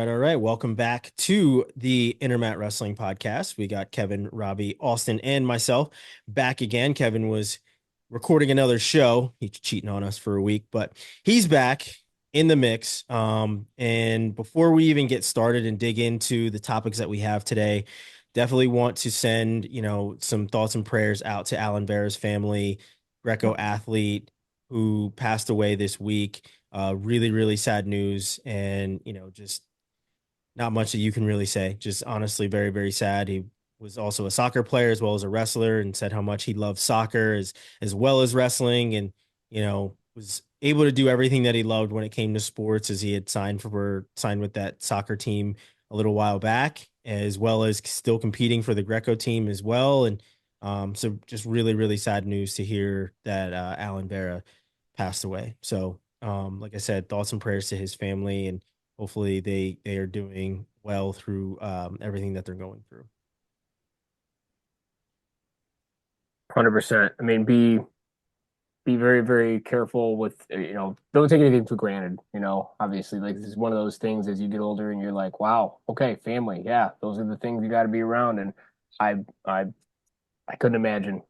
All right. Welcome back to the Intermat Wrestling Podcast. We got Kevin, Robbie, Austin, and myself back again. Kevin was recording another show. He's cheating on us for a week, but he's back in the mix. And before we even get started and dig into the topics that we have today, definitely want to send, some thoughts and prayers out to Allan Vera's family, Greco athlete who passed away this week. Really, really sad news, and just not much that you can really say. Just honestly, very, very sad. He was also a soccer player as well as a wrestler, and said how much he loved soccer as well as wrestling, and was able to do everything that he loved when it came to sports, as he had signed with that soccer team a little while back, as well as still competing for the Greco team as well. And so just really, really sad news to hear that Allan Vera passed away. So like I said, thoughts and prayers to his family, and hopefully they are doing well through everything that they're going through. 100%. I mean, be very, very careful with, don't take anything for granted, obviously. Like, this is one of those things as you get older and you're like, wow, okay, family. Yeah, those are the things you got to be around. And I I I couldn't imagine,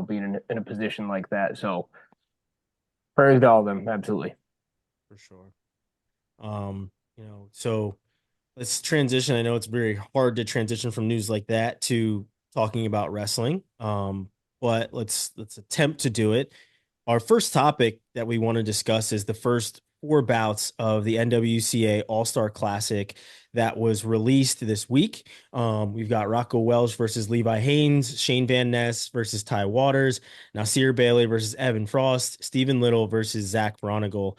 being in a position like that. So prayers to all of them, absolutely. For sure. So let's transition. I know it's very hard to transition from news like that to talking about wrestling. But let's attempt to do it. Our first topic that we want to discuss is the first four bouts of the NWCA All Star Classic that was released this week. We've got Rocco Welsh versus Levi Haynes, Shane Van Ness versus Ty Waters, Nasir Bailey versus Evan Frost, Stephen Little versus Zach Bronigal.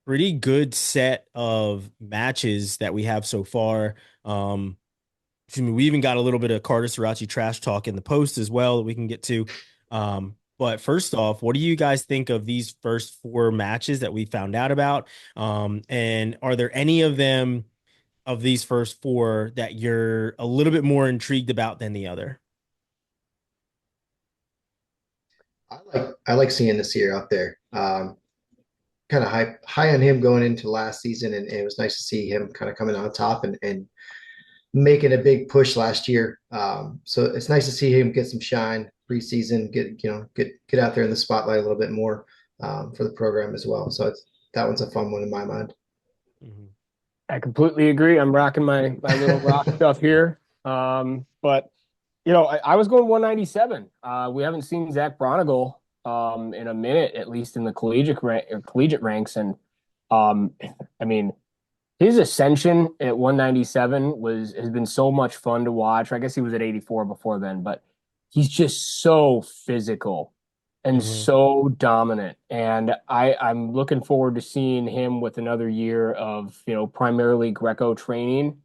Pretty good set of matches that we have so far. We even got a little bit of Carter Sirachi trash talk in the post as well that we can get to. But first off, what do you guys think of these first four matches that we found out about? And are there any of them of these first four that you're a little bit more intrigued about than the other? I like seeing this year out there. Kind of high on him going into last season, and it was nice to see him kind of coming on top and making a big push last year. So it's nice to see him get some shine preseason, get out there in the spotlight a little bit more for the program as well. So that one's a fun one in my mind. Mhm. I completely agree. I'm rocking my little rock stuff here. But I was going 197. We haven't seen Zach Bronigal in a minute, at least in the collegiate ranks. And I mean, his ascension at 197 has been so much fun to watch. I guess he was at 84 before then, but he's just so physical and Mhm. so dominant. And I'm looking forward to seeing him with another year of, primarily Greco training.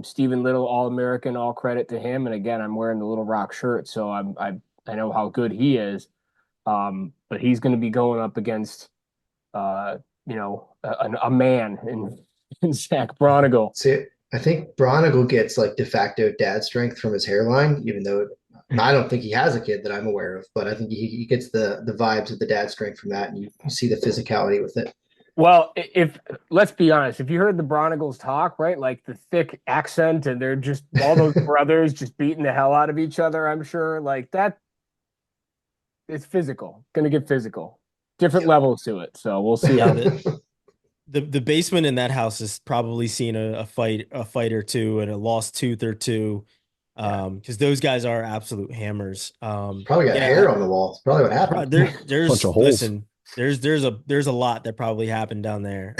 Stephen Little, All American, all credit to him. And again, I'm wearing the Little Rock shirt, so I know how good he is. But he's going to be going up against a man in Zach Bronigal. See, I think Bronigal gets like de facto dad strength from his hairline, even though I don't think he has a kid that I'm aware of, but I think he gets the vibes of the dad strength from that, and you see the physicality with it. Well, if let's be honest, if you heard the Bronicles talk, right, like the thick accent, and they're just all those brothers just beating the hell out of each other, I'm sure like that it's physical, going to get physical, different Yep. levels to it. So we'll see Yeah, how. the basement in that house has probably seen a fight or two and a lost tooth or two. Yeah. Because those guys are absolute hammers. Probably got Yeah, hair on the wall. It's probably what happened. Bunch there's of holes. listen, there's a lot that probably happened down there.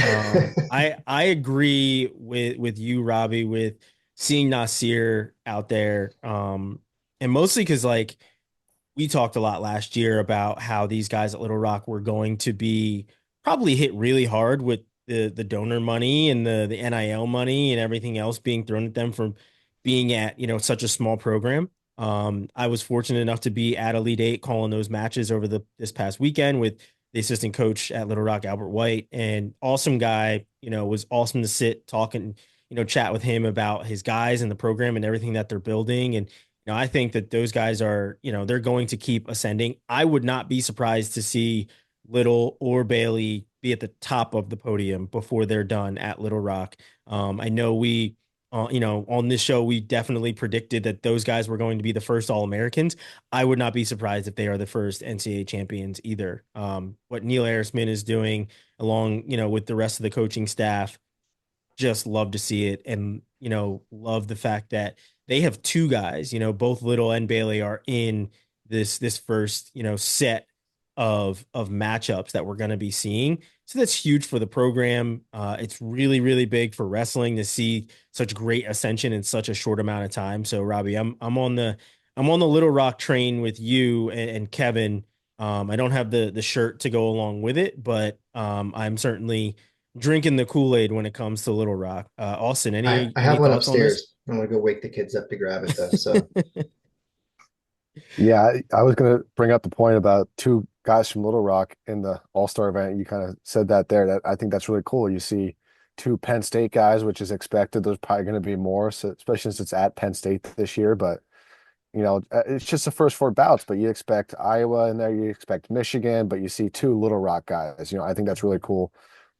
I agree with you, Robbie, with seeing Nasir out there. And mostly because like we talked a lot last year about how these guys at Little Rock were going to be probably hit really hard with the donor money and the NIL money and everything else being thrown at them from being at such a small program. I was fortunate enough to be at Elite Eight calling those matches over this past weekend with the assistant coach at Little Rock, Albert White, and awesome guy. Was awesome to sit talk and chat with him about his guys and the program and everything that they're building. And I think that those guys are they're going to keep ascending. I would not be surprised to see Little or Bailey be at the top of the podium before they're done at Little Rock. I know on this show, we definitely predicted that those guys were going to be the first All-Americans. I would not be surprised if they are the first NCAA champions either. What Neil Arisman is doing along, with the rest of the coaching staff, just love to see it, and love the fact that they have two guys, both Little and Bailey are in this first set of matchups that we're going to be seeing. So that's huge for the program. It's really, really big for wrestling to see such great ascension in such a short amount of time. So Robbie, I'm on the Little Rock train with you and Kevin. I don't have the shirt to go along with it, but I'm certainly drinking the Kool-Aid when it comes to Little Rock. Austin, I any have one thoughts on this? upstairs. I'm gonna go wake the kids up to grab it though. So Yeah, I was going to bring up the point about two guys from Little Rock in the All Star event. You kind of said that there. That I think that's really cool. You see two Penn State guys, which is expected. There's probably going to be more, so especially since it's at Penn State this year. But it's just the first four bouts. But you expect Iowa in there, you expect Michigan, but you see two Little Rock guys. I think that's really cool,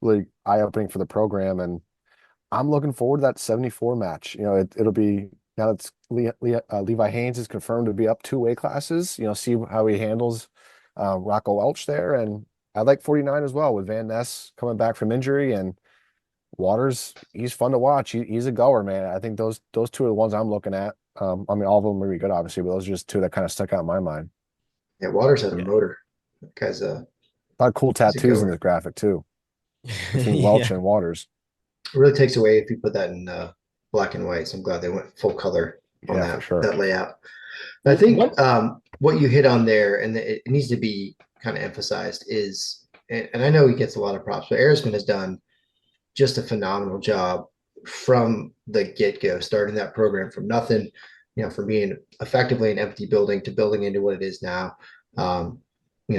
really eye-opening for the program, and I'm looking forward to that 74 match. It'll be now that Levi Haynes is confirmed to be up two weight classes. See how he handles Rocco Welch there, and I like 49 as well with Van Ness coming back from injury, and Waters. He's fun to watch. He's a goer, man. I think those two are the ones I'm looking at. I mean, all of them are really good, obviously, but those are just two that kind of stuck out in my mind. yeah, Waters had a Yeah. motor. That guy's A lot of cool he's a tattoos in goer. this graphic too, between Yeah. Welch and Waters. It really takes away if you put that in black and white. So I'm glad they went full color on Yeah, for sure. that layout. I think What? what you hit on there, and it needs to be kind of emphasized, is, and I know he gets a lot of props, but Arisman has done just a phenomenal job from the get-go, starting that program from nothing, from being effectively an empty building to building into what it is now. Um,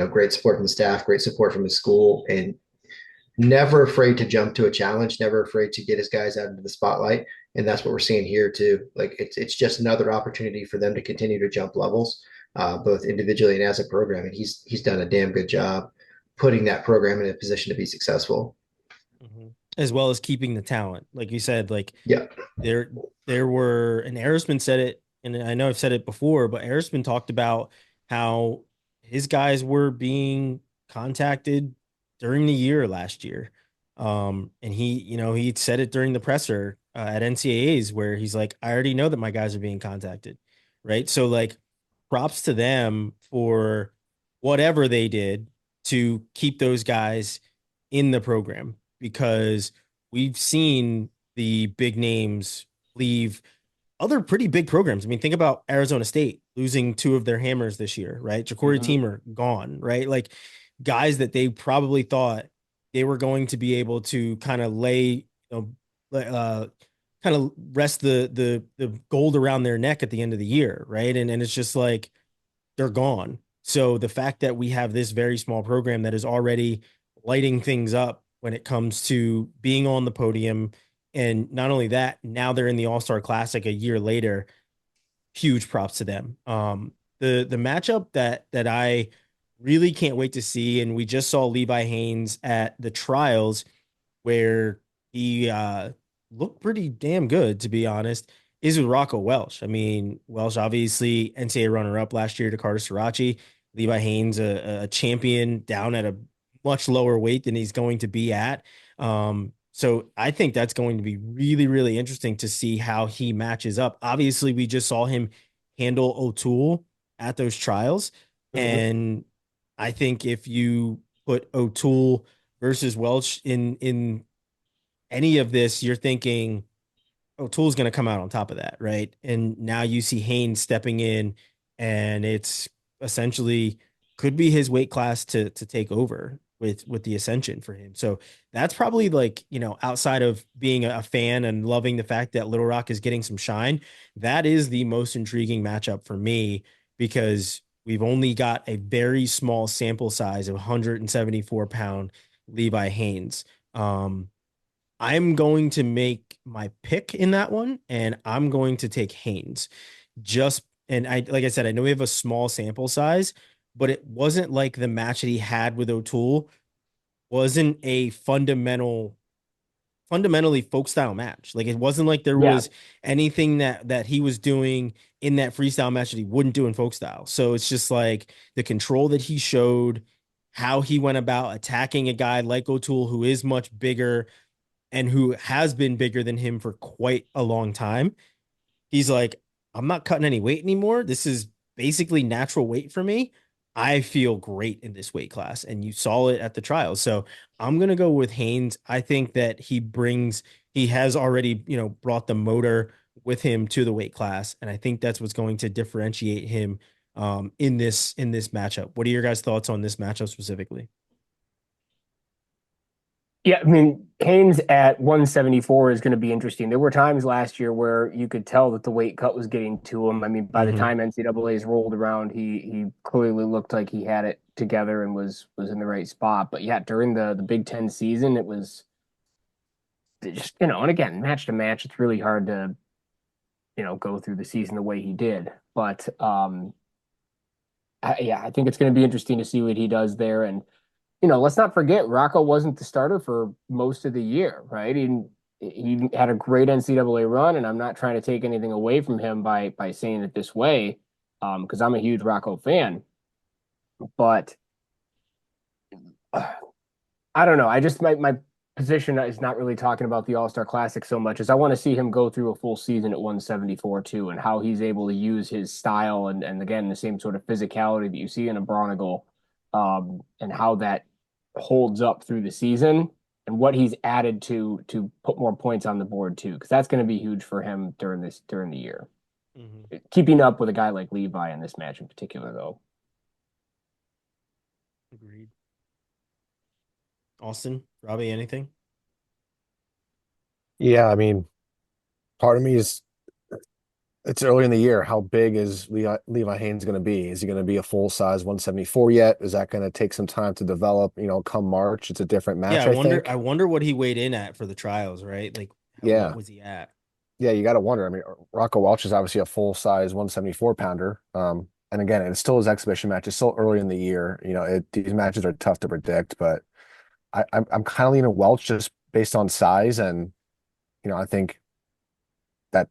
great support from the staff, great support from his school, and never afraid to jump to a challenge, never afraid to get his guys out into the spotlight. And that's what we're seeing here too. Like it's just another opportunity for them to continue to jump levels, both individually and as a program. And he's done a damn good job putting that program in a position to be successful. As well as keeping the talent, like you said, like Yeah. there were, and Arisman said it, and I know I've said it before, but Arisman talked about how his guys were being contacted during the year last year. And he said it during the presser at NCAAs where he's like, I already know that my guys are being contacted. Right. So like props to them for whatever they did to keep those guys in the program, because we've seen the big names leave other pretty big programs. I mean, think about Arizona State losing two of their hammers this year, right? Ja'Cory Teamer gone, right? Like guys that they probably thought they were going to be able to kind of kind of rest the gold around their neck at the end of the year, right? And it's just like they're gone. So the fact that we have this very small program that is already lighting things up when it comes to being on the podium, and not only that, now they're in the All Star Classic a year later. Huge props to them. The matchup that I really can't wait to see, and we just saw Levi Haynes at the trials where he looked pretty damn good, to be honest, is with Rocco Welch. I mean, Welch obviously NCAA runner-up last year to Carter Sirachi. Levi Haynes, a champion down at a much lower weight than he's going to be at. So I think that's going to be really, really interesting to see how he matches up. Obviously, we just saw him handle O'Toole at those trials. And I think if you put O'Toole versus Welch in any of this, you're thinking O'Toole's going to come out on top of that, right? And now you see Haynes stepping in, and it's essentially could be his weight class to take over with the ascension for him. So that's probably like, outside of being a fan and loving the fact that Little Rock is getting some shine, that is the most intriguing matchup for me, because we've only got a very small sample size of 174-pound Levi Haynes. I'm going to make my pick in that one, and I'm going to take Haynes. Like I said, I know we have a small sample size, but it wasn't like the match that he had with O'Toole wasn't a fundamentally folk style match. Like it wasn't like there Yeah. was anything that he was doing in that freestyle match that he wouldn't do in folk style. So it's just like the control that he showed, how he went about attacking a guy like O'Toole, who is much bigger and who has been bigger than him for quite a long time. He's like, I'm not cutting any weight anymore. This is basically natural weight for me. I feel great in this weight class. And you saw it at the trials. So I'm going to go with Haynes. I think that he has already, brought the motor with him to the weight class. And I think that's what's going to differentiate him in this matchup. What are your guys' thoughts on this matchup specifically? Yeah, I mean, Haynes at 174 is going to be interesting. There were times last year where you could tell that the weight cut was getting to him. I mean, by the time NCAA's rolled around, he clearly looked like he had it together and was in the right spot. But yeah, during the Big Ten season, it was just, and again, match to match, it's really hard to, go through the season the way he did. But yeah, I think it's going to be interesting to see what he does there. And let's not forget Rocco wasn't the starter for most of the year, right? He had a great NCAA run, and I'm not trying to take anything away from him by saying it this way, because I'm a huge Rocco fan. But I don't know. I just my position is not really talking about the All Star Classic so much as I want to see him go through a full season at 174 too, and how he's able to use his style and again the same sort of physicality that you see in a Bronigal, and how that holds up through the season and what he's added to put more points on the board too, because that's going to be huge for him during the year. Keeping up with a guy like Levi in this match in particular, though. Agreed. Austin, Robbie, anything? Yeah, I mean, part of me is it's early in the year. How big is Levi Haynes going to be? Is he going to be a full size 174 yet? Is that going to take some time to develop? Come March, it's a different Yeah, match, I I wonder. I think. wonder what he weighed in at for the trials, right? Like, what Yeah. was he at? Yeah, you got to wonder. I mean, Rocco Welch is obviously a full size 174 pounder. And again, it's still his exhibition match. It's still early in the year. These matches are tough to predict, but I'm kind of leaning Welch just based on size. And, I think that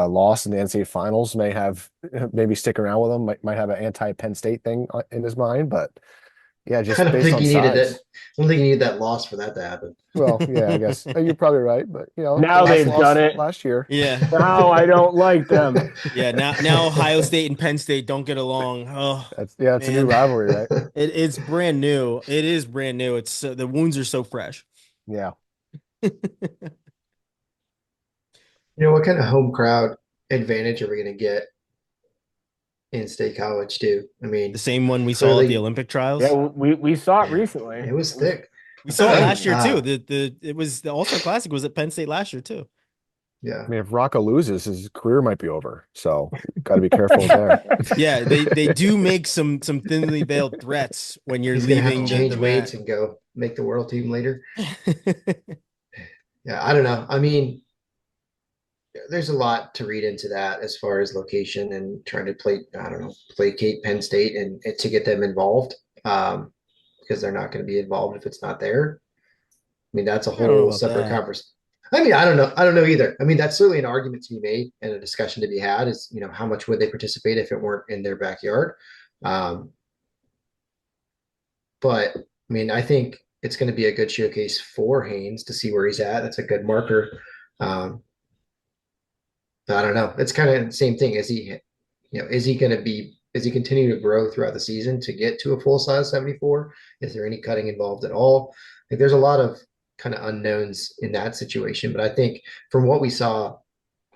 loss in the NCAA finals may have maybe stick around with him, might have an anti-Penn State thing in his mind, but yeah, I just don't based think on he needed it. size. I don't think he needed that loss for that to happen. Well, yeah, I guess you're probably right, but the Now last they've done loss it. last year. Yeah, Now I don't like them. yeah. Now Ohio State and Penn State don't get along. Oh It's a new man, rivalry, right? it's brand new. It is brand new. It's the wounds are so fresh. Yeah. What kind of home crowd advantage are we going to get in State College too? I The mean, same one we saw at the clearly Olympic Yeah, trials. we saw it recently. it was thick. We That's the saw it thing. last year too. The All Star Classic was at Penn State last year too. Yeah. I mean, if Rocco loses, his career might be over. So got to be careful there. Yeah, they do make some thinly veiled threats when you're He's going to have to leaving change the weights mat. and go make the world team later. Yeah, I don't know. I mean, there's a lot to read into that as far as location and trying to I don't know, placate Penn State and to get them involved, because they're not going to be involved if it's not there. I mean, that's a I don't know whole about separate that. conversation. I mean, I don't know. I don't know either. I mean, that's certainly an argument to be made and a discussion to be had is, how much would they participate if it weren't in their backyard? Um, but I mean, I think it's going to be a good showcase for Haynes to see where he's at. That's a good marker. Um, I don't know. It's kind of the same thing. Is he continue to grow throughout the season to get to a full size 74? Is there any cutting involved at all? Like there's a lot of kind of unknowns in that situation. But I think from what we saw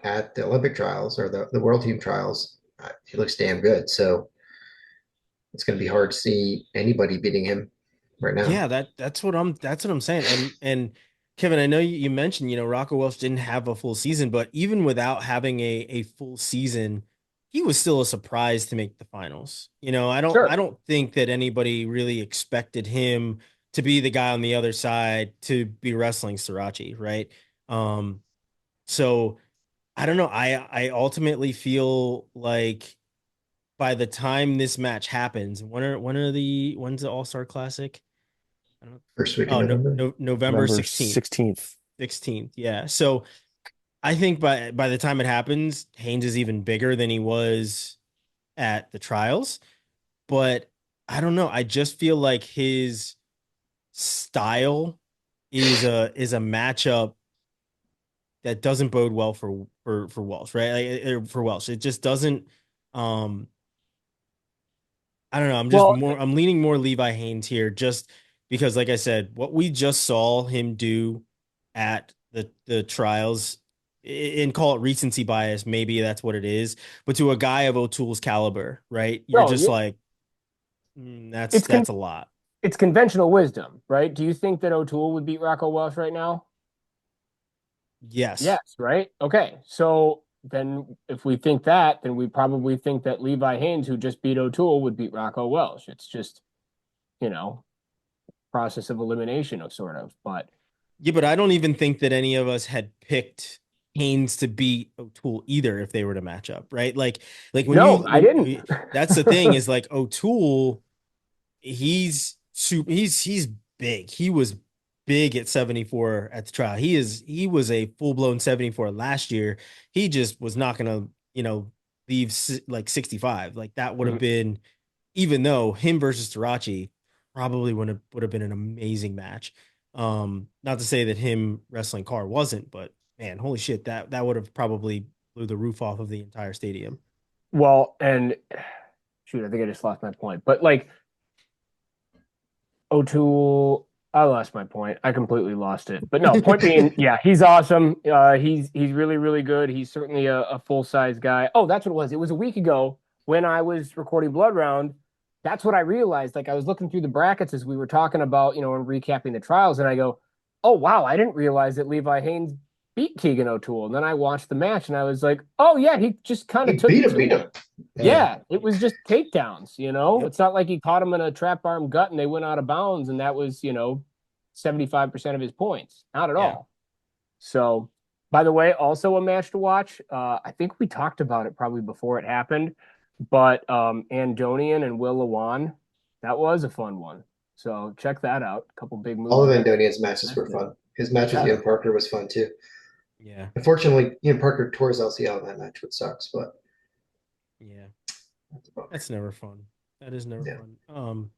at the Olympic trials or the world team trials, he looks damn good. So it's going to be hard to see anybody beating him right now. Yeah, that's what I'm saying. And Kevin, I know you mentioned, Rocco Welch didn't have a full season, but even without having a full season, he was still a surprise to make the finals. I Sure. don't think that anybody really expected him to be the guy on the other side to be wrestling Srirachi, right? Um, so I don't know. I ultimately feel like by the time this match happens, when's the All Star Classic? I don't, First week in oh, no, November. no, November November 16th. 16th. 16th. Yeah. So I think by the time it happens, Haynes is even bigger than he was at the trials. But I don't know. I just feel like his style is a matchup that doesn't bode well for Welsh, right? For Welsh. It just doesn't um I don't know. Well, I'm leaning more Levi Haynes here just because like I said, what we just saw him do at the trials and call it recency bias, maybe that's what it is. But to a guy of O'Toole's caliber, right? You're no, just like, that's it's con that's a lot. it's conventional wisdom, right? Do you think that O'Toole would beat Rocco Welsh right now? Yes. Yes, right? Okay. So then if we think that, then we probably think that Levi Haynes, who just beat O'Toole, would beat Rocco Welsh. It's just, you know, process of elimination of sort of. But Yeah, but I don't even think that any of us had picked Haynes to beat O'Toole either if they were to match up, right? Like when no, I didn't. that's the thing is like O'Toole, he's big. He was big at 74 at the trial. He was a full-blown 74 last year. He just was not gonna, leave like 65. Like that would have been, even though him versus Tarachi probably would have been an amazing match. Not to say that him wrestling Carr wasn't, but man, holy shit, that would have probably blew the roof off of the entire stadium. Well, and shoot, I think I just lost my point. But like O'Toole, I lost my point. I completely lost it. But no, point being, yeah, he's awesome. He's really, really good. He's certainly a full-size guy. Oh, that's what it was. It was a week ago when I was recording Blood Round. That's what I realized. Like I was looking through the brackets as we were talking about, and recapping the trials, and I go, oh wow, I didn't realize that Levi Haynes beat Keegan O'Toole. And then I watched the match and I was like, oh yeah, he just kind of He took beat it him, to beat him. him. Yeah, it was just takedowns. Yep. It's not like he caught him in a trap arm gut and they went out of bounds and that was, 75% of his points. Not at Yeah. all. So, by the way, also a match to watch. I think we talked about it probably before it happened, but Andonian and Will Lewan, that was a fun one. So check that out. A couple big All moves of there. Andonia's matches were fun. His match with Yeah. Ian Parker was fun too. Yeah. Unfortunately, Ian Parker tore his LCL in that match, which sucks, but Yeah. that's a bummer. That's never fun. That is never Yeah. fun.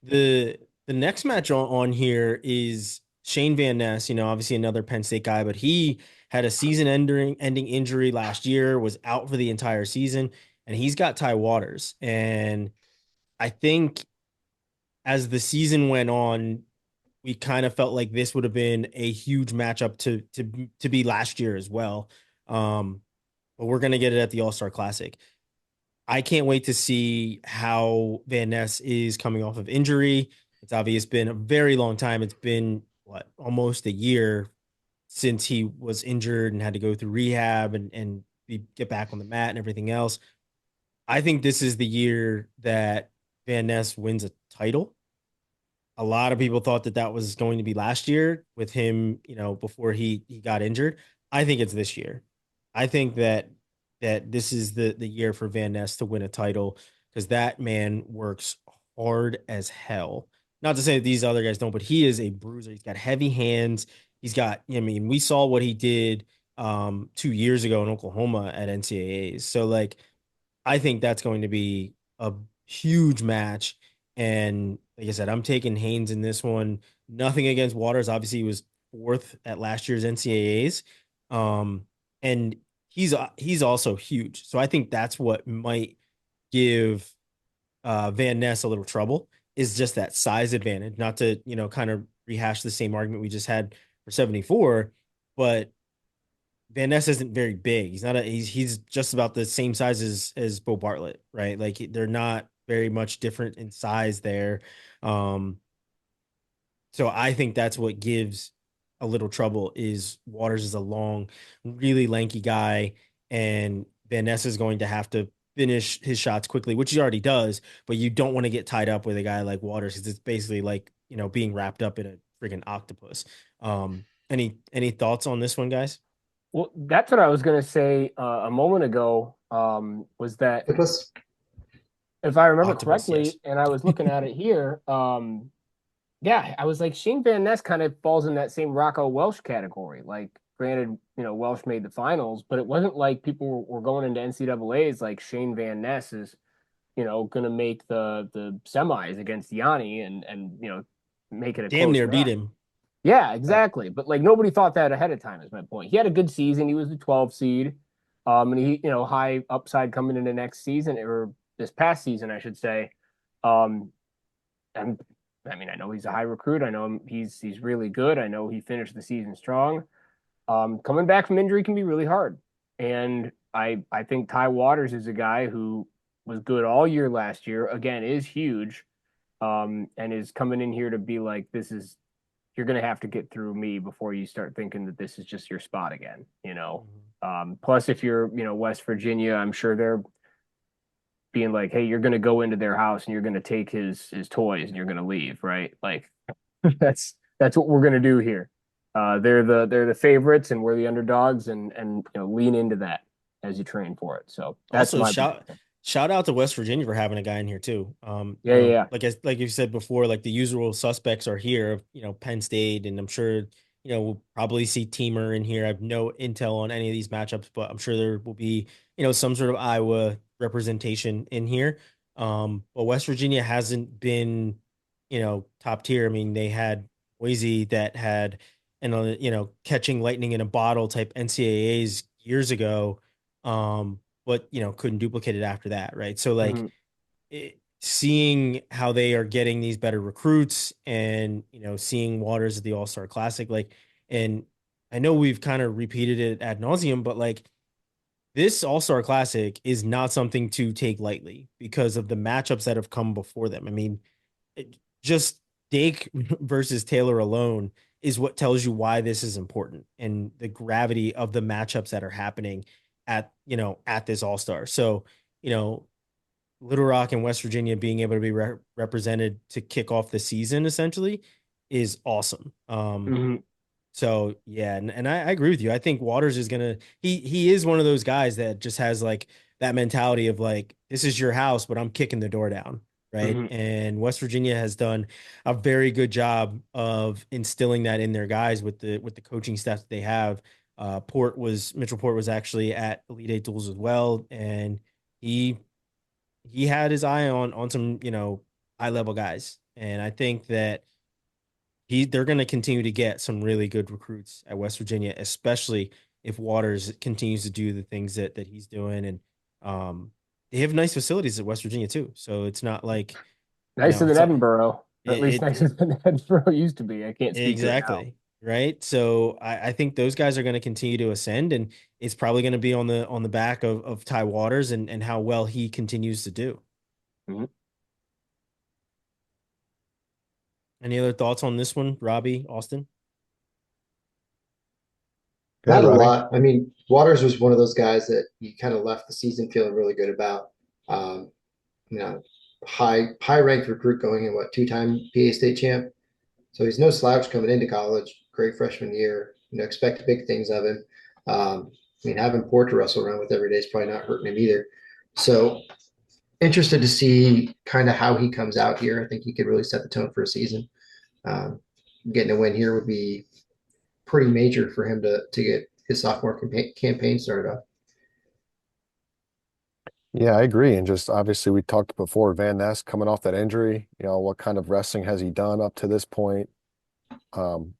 The next match on here is Shane Van Ness, obviously another Penn State guy, but he had a season ending injury last year, was out for the entire season, and he's got Ty Waters. And I think as the season went on, we kind of felt like this would have been a huge matchup to be last year as well. But we're gonna get it at the All Star Classic. I can't wait to see how Van Ness is coming off of injury. It's obvious been a very long time. It's been what, almost a year since he was injured and had to go through rehab and get back on the mat and everything else. I think this is the year that Van Ness wins a title. A lot of people thought that that was going to be last year with him, before he got injured. I think it's this year. I think that this is the year for Van Ness to win a title because that man works hard as hell. Not to say that these other guys don't, but he is a bruiser. He's got heavy hands. I mean, we saw what he did 2 years ago in Oklahoma at NCAAs. So like I think that's going to be a huge match. And like I said, I'm taking Haynes in this one. Nothing against Waters. Obviously, he was fourth at last year's NCAAs. And he's also huge. So I think that's what might give Van Ness a little trouble is just that size advantage. Not to, kind of rehash the same argument we just had for 74, but Van Ness isn't very big. He's just about the same size as Bo Bartlett, right? Like they're not very much different in size there. Um, so I think that's what gives a little trouble is Waters is a long, really lanky guy, and Van Ness is going to have to finish his shots quickly, which he already does, but you don't want to get tied up with a guy like Waters because it's basically like, being wrapped up in a freaking octopus. Any thoughts on this one, guys? Well, that's what I was going to say a moment ago. Was that It was if I remember Octopus, yes. correctly, and I was looking at it here, yeah, I was like Shane Van Ness kind of falls in that same Rocco Welsh category. Like, granted, Welsh made the finals, but it wasn't like people were going into NCAA's like Shane Van Ness is, going to make the semis against Yanni and make it a Damn close near beat match. him. Yeah, Right. exactly. But like nobody thought that ahead of time is my point. He had a good season. He was the 12 seed. And he, high upside coming into next season or this past season, I should say. Um, and I mean, I know he's a high recruit. I know he's really good. I know he finished the season strong. Coming back from injury can be really hard. And I think Ty Waters is a guy who was good all year last year. Again, is huge. And is coming in here to be like, you're going to have to get through me before you start thinking that this is just your spot again. Mhm. Plus, if you're, West Virginia, I'm sure they're being like, hey, you're going to go into their house and you're going to take his toys and you're going to leave, right? Like that's what we're going to do here. They're the favorites and we're the underdogs and lean into that as you train for it. So that's Also, my shout out to West Virginia for having a guy in here too. yeah, yeah, Like you said before, like the usual suspects are here, Penn State, and I'm sure, we'll probably see Teamer in here. I have no intel on any of these matchups, but I'm sure there will be, some sort of Iowa representation in here. But West Virginia hasn't been, top tier. I mean, they had Boise that had, catching lightning in a bottle type NCAAs years ago. But couldn't duplicate it after that, right? So like yeah. seeing how they are getting these better recruits and seeing Waters at the All Star Classic, like, and I know we've kind of repeated it ad nauseum, but like this All Star Classic is not something to take lightly because of the matchups that have come before them. I mean, just Dake versus Taylor alone is what tells you why this is important and the gravity of the matchups that are happening at this All Star. So, you know, Little Rock and West Virginia being able to be represented to kick off the season essentially is awesome. Hmm. So yeah, and I agree with you. I think Waters is gonna he is one of those guys that just has like that mentality of like, this is your house, but I'm kicking the door down. Right. Hmm. And West Virginia has done a very good job of instilling that in their guys with the coaching staff that they have. Mitchell Port was actually at Elite Eight Duels as well. And he he had his eye on some, high level guys. And I think that they're going to continue to get some really good recruits at West Virginia, especially if Waters continues to do the things that he's doing. And they have nice facilities at West Virginia too. So it's not like, Nicer than it's all, Edinburgh, or at least nicer it than Edinburgh used to be. I can't speak to it now. exactly right. So I think those guys are going to continue to ascend, and it's probably going to be on the back of Ty Waters and how well he continues to do. Mhm. Any other thoughts on this one, Robbie, Austin? Go ahead, Not a Robbie. lot. I mean, Waters was one of those guys that you kind of left the season feeling really good about. Um, you know, high ranked recruit going in, what, two-time PA state champ. So he's no slouch coming into college. Great freshman year. Expect big things of him. I mean, having Port to wrestle around with every day is probably not hurting him either. So interested to see kind of how he comes out here. I think he could really set the tone for a season. Um, Getting a win here would be pretty major for him to get his sophomore campaign started off. Yeah, I agree. And just obviously, we talked before Van Ness coming off that injury. What kind of wrestling has he done up to this point? Um,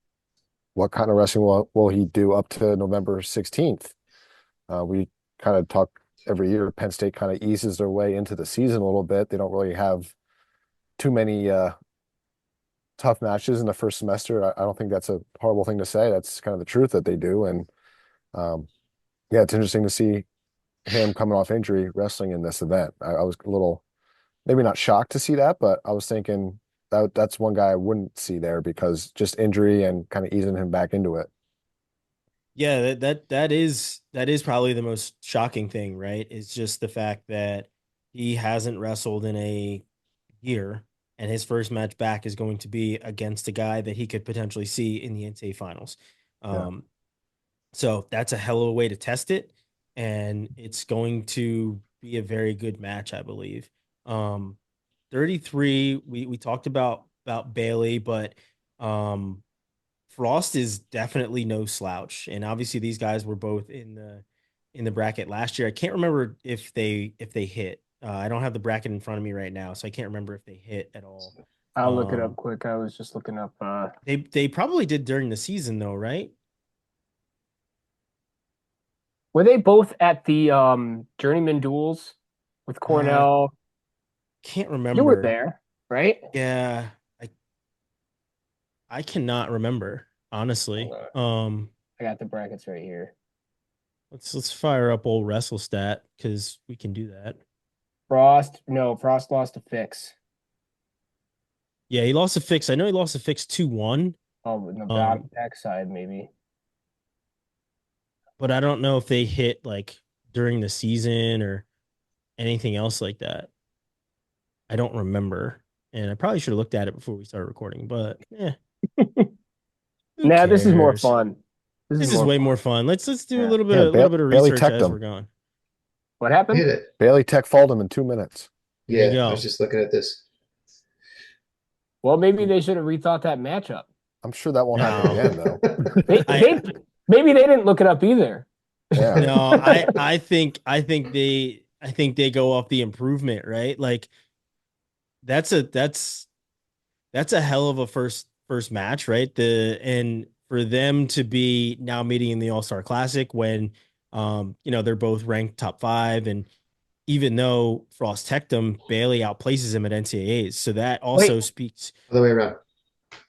what kind of wrestling will he do up to November 16th? We kind of talk every year. Penn State kind of eases their way into the season a little bit. They don't really have too many tough matches in the first semester. I don't think that's a horrible thing to say. That's kind of the truth that they do. And um, yeah, it's interesting to see him coming off injury wrestling in this event. I was a little maybe not shocked to see that, but I was thinking that's one guy I wouldn't see there because just injury and kind of easing him back into it. Yeah, that is probably the most shocking thing, right? It's just the fact that he hasn't wrestled in a year, and his first match back is going to be against a guy that he could potentially see in the NCAA finals. Yeah. Um, so that's a hell of a way to test it, and it's going to be a very good match, I believe. Um, 33. We talked about Bailey, but um, Frost is definitely no slouch, and obviously these guys were both in the bracket last year. I can't remember if they hit. I don't have the bracket in front of me right now, so I can't remember if they hit at all. I'll look it up Um, quick. I was just looking up. they probably did during the season though, right? Were they both at the journeyman duels with Uh, Cornell? can't You were remember. there, right? Yeah, I cannot remember honestly. I got the brackets right here. Let's fire up old WrestleStat because we can do that. Frost lost to Fix. Yeah, he lost a fix. I know he lost a fix 2-1. Oh, in the Um, backside, maybe. but I don't know if they hit like during the season or anything else like that. I don't remember. And I probably should have looked at it before we started recording, but yeah, who Nah, this is more cares? fun. This is This is more way fun. more fun. Let's do Yeah. Yeah, a little bit of Bailey research teched as him. we're going. What happened? Hit it. Bailey Tech followed him in 2 minutes. There you Yeah, I was go. just looking at this. Well, maybe they should have rethought that matchup. I'm sure that won't happen No. again, though. I Maybe they didn't look it up either. Yeah. no, I think they go off the improvement, right? Like that's a that's a hell of a first match, right? And for them to be now meeting in the All Star Classic when they're both ranked top 5, and even though Frost teched him, Bailey outplaces him at NCAAs, so that also Wait, speaks. Other way around.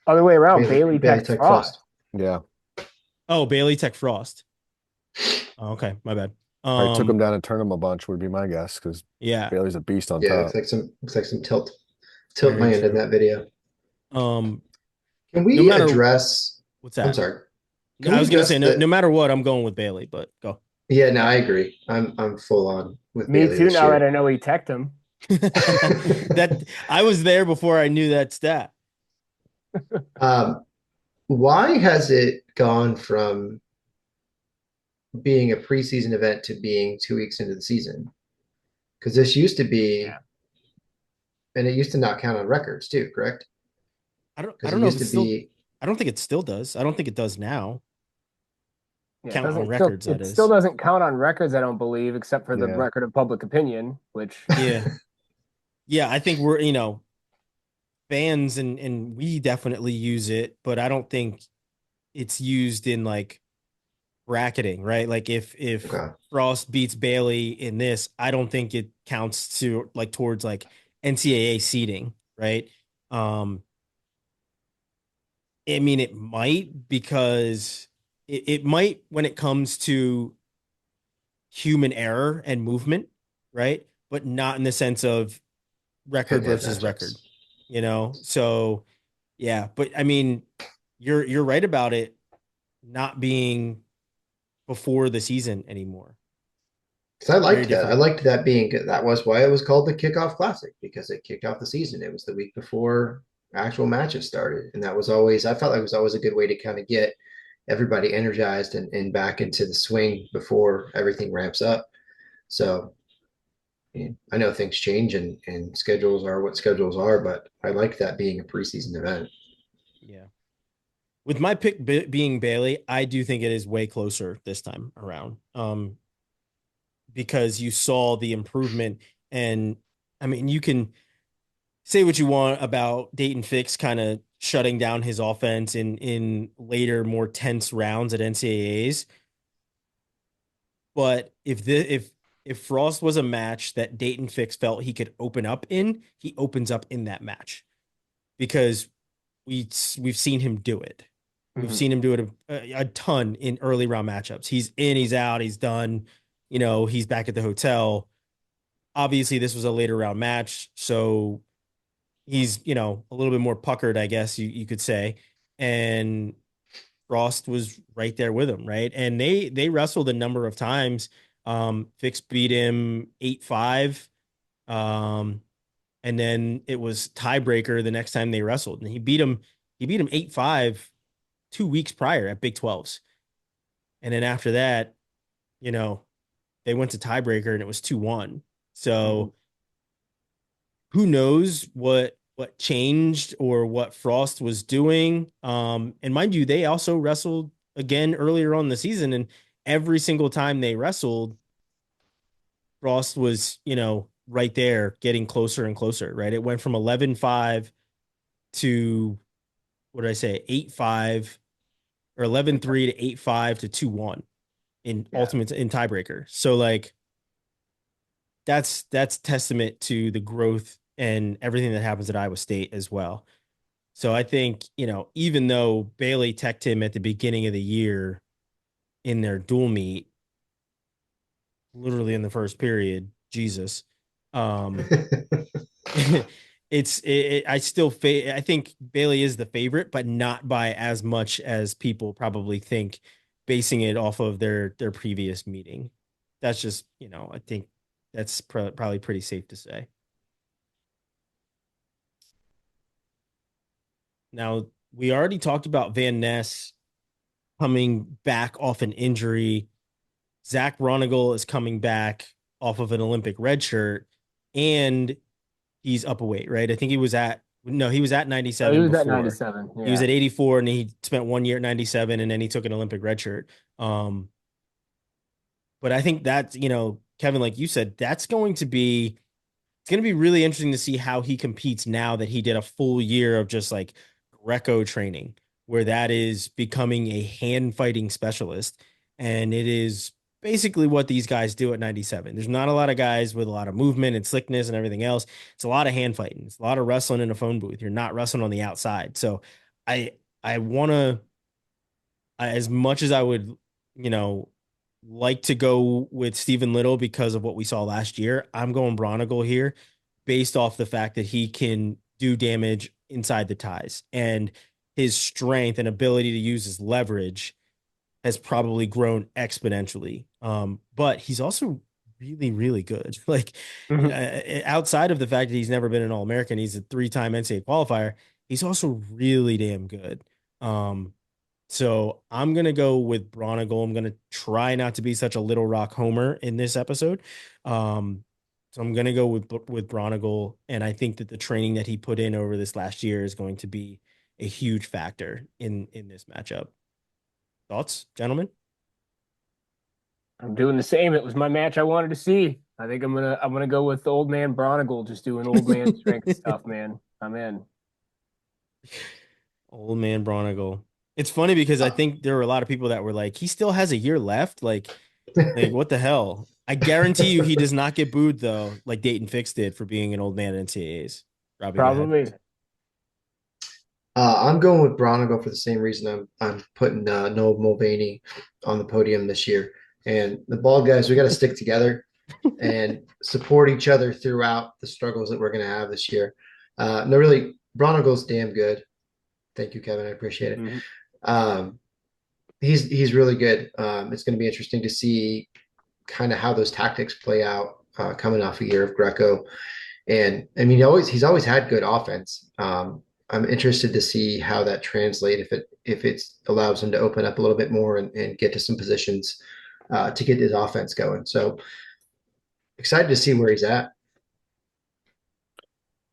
other way around. Bailey Bailey tech Tech Frost. Frost. Yeah. Oh, Bailey tech Frost. Oh, okay, my bad. Probably took him down and turned him a bunch, would be my guess, because Yeah, Bailey's a beast on Yeah, top. looks like some tilt very land in true. that video. Um, Can no we matter address? what's I'm that. sorry. No, Can I we was gonna say address no the? matter what, I'm going with Bailey, but go. Yeah, no, I agree. I'm full on with Me Bailey too. this Now that year. I know he teched him. That I was there before I knew that stat. um, why has it gone from being a preseason event to being 2 weeks into the season? Because this used to be, Yeah. and it used to not count on records too, correct? I Because it don't know if used it to still be, I don't think it still does. I don't think it does now. Yeah, Count on records, that it still is. doesn't count on records, I don't believe, except for the Yeah. record of public opinion, which Yeah. Yeah, I think we're, fans and we definitely use it, but I don't think it's used in like bracketing, right? Like if okay. Frost beats Bailey in this, I don't think it counts to like towards like NCAA seeding, right? Um, I mean, it might because it might when it comes to human error and movement, right? But not in the sense of record Head-to-head versus record, matchups. So yeah, but I mean, you're right about it not being before the season anymore. Because I Very liked that. I different. liked that being that was why it was called the kickoff classic because it kicked off the season. It was the week before actual matches started. And that was always I felt like it was always a good way to kind of get everybody energized and back into the swing before everything ramps up. So I know things change and schedules are what schedules are, but I like that being a preseason event. Yeah. With my pick being Bailey, I do think it is way closer this time around. Because you saw the improvement, and I mean, you can say what you want about Dayton Fix kind of shutting down his offense in later, more tense rounds at NCAAs. But if Frost was a match that Dayton Fix felt he could open up in, he opens up in that match because we've seen him do it. We've seen him do it a ton in early round matchups. He's in, he's out, he's done. He's back at the hotel. Obviously, this was a later round match, so he's a little bit more puckered, I guess you could say. And Frost was right there with him, right? And they wrestled a number of times. Fix beat him 8-5. And then it was tiebreaker the next time they wrestled. And he beat him 8-5 2 weeks prior at Big 12s. And then after that, they went to tiebreaker and it was 2-1. So who knows what changed or what Frost was doing. And mind you, they also wrestled again earlier on in the season, and every single time they wrestled, Frost was, right there getting closer and closer, right? It went from 11-5 to what did I say, 8-5 or 11-3 to 8-5 to 2-1 in ultimate in tiebreaker. So like that's testament to the growth and everything that happens at Iowa State as well. So I think, even though Bailey teched him at the beginning of the year in their dual meet, literally in the first period, Jesus, um, I think Bailey is the favorite, but not by as much as people probably think, basing it off of their previous meeting. That's just, I think that's probably pretty safe to say. Now, we already talked about Van Ness coming back off an injury. Zach Ronigal is coming back off of an Olympic red shirt, and he's up a weight, right? I think he was at 97 He was at before. 97. He was Yeah. at 84, and he spent 1 year at 97, and then he took an Olympic red shirt. But I think that's, Kevin, like you said, it's going to be really interesting to see how he competes now that he did a full year of just like Greco training, where that is becoming a hand fighting specialist. And it is basically what these guys do at 97. There's not a lot of guys with a lot of movement and slickness and everything else. It's a lot of hand fighting. It's a lot of wrestling in a phone booth. You're not wrestling on the outside. So I, I want to, as much as I would, you know, like to go with Stephen Little because of what we saw last year, I'm going Bronigal here based off the fact that he can do damage inside the ties, and his strength and ability to use his leverage has probably grown exponentially. But he's also really, really good. Like, Mhm. outside of the fact that he's never been an All-American, he's a 3-time NCAA qualifier. He's also really damn good. So I'm gonna go with Bronigal. I'm gonna try not to be such a Little Rock homer in this episode. So I'm gonna go with Bronigal, and I think that the training that he put in over this last year is going to be a huge factor in this matchup. Thoughts, gentlemen? I'm doing the same. It was my match I wanted to see. I think I'm gonna go with the old man Bronigal, just doing old man strength stuff, man. I'm in. Old man Bronigal. It's funny because I Uh, think there were a lot of people that were like, he still has a year left. Like what the hell? I guarantee you he does not get booed though, like Dayton Fix did for being an old man in NCAAs. Robbie, go ahead. Probably. I'm going with Bronigo for the same reason I'm putting Noah Mulvaney on the podium this year. And the bald guys, we got to stick together and support each other throughout the struggles that we're going to have this year. No, really, Bronigo's damn good. Thank you, Kevin. I appreciate it. Mhm. Um, he's really good. It's going to be interesting to see kind of how those tactics play out coming off a year of Greco. And I mean, he's always had good offense. I'm interested to see how that translates if it allows him to open up a little bit more and get to some positions to get his offense going. So excited to see where he's at.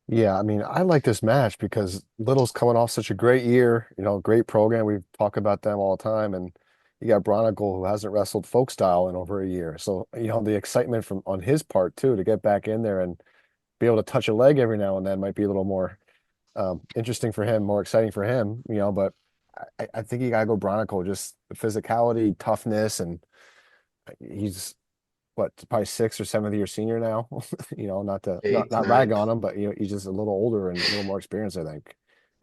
Yeah, I mean, I like this match because Little's coming off such a great year, great program. We talk about them all the time. And you got Bronicle, who hasn't wrestled folk style in over a year. So, the excitement from on his part too, to get back in there and be able to touch a leg every now and then might be a little more interesting for him, more exciting for him, but I think you gotta go Bronicle, just the physicality, toughness, and he's what, probably sixth or seventh year senior now. Not to Eighth, not rag ninth. on him, but he's just a little older and a little more experienced, I think.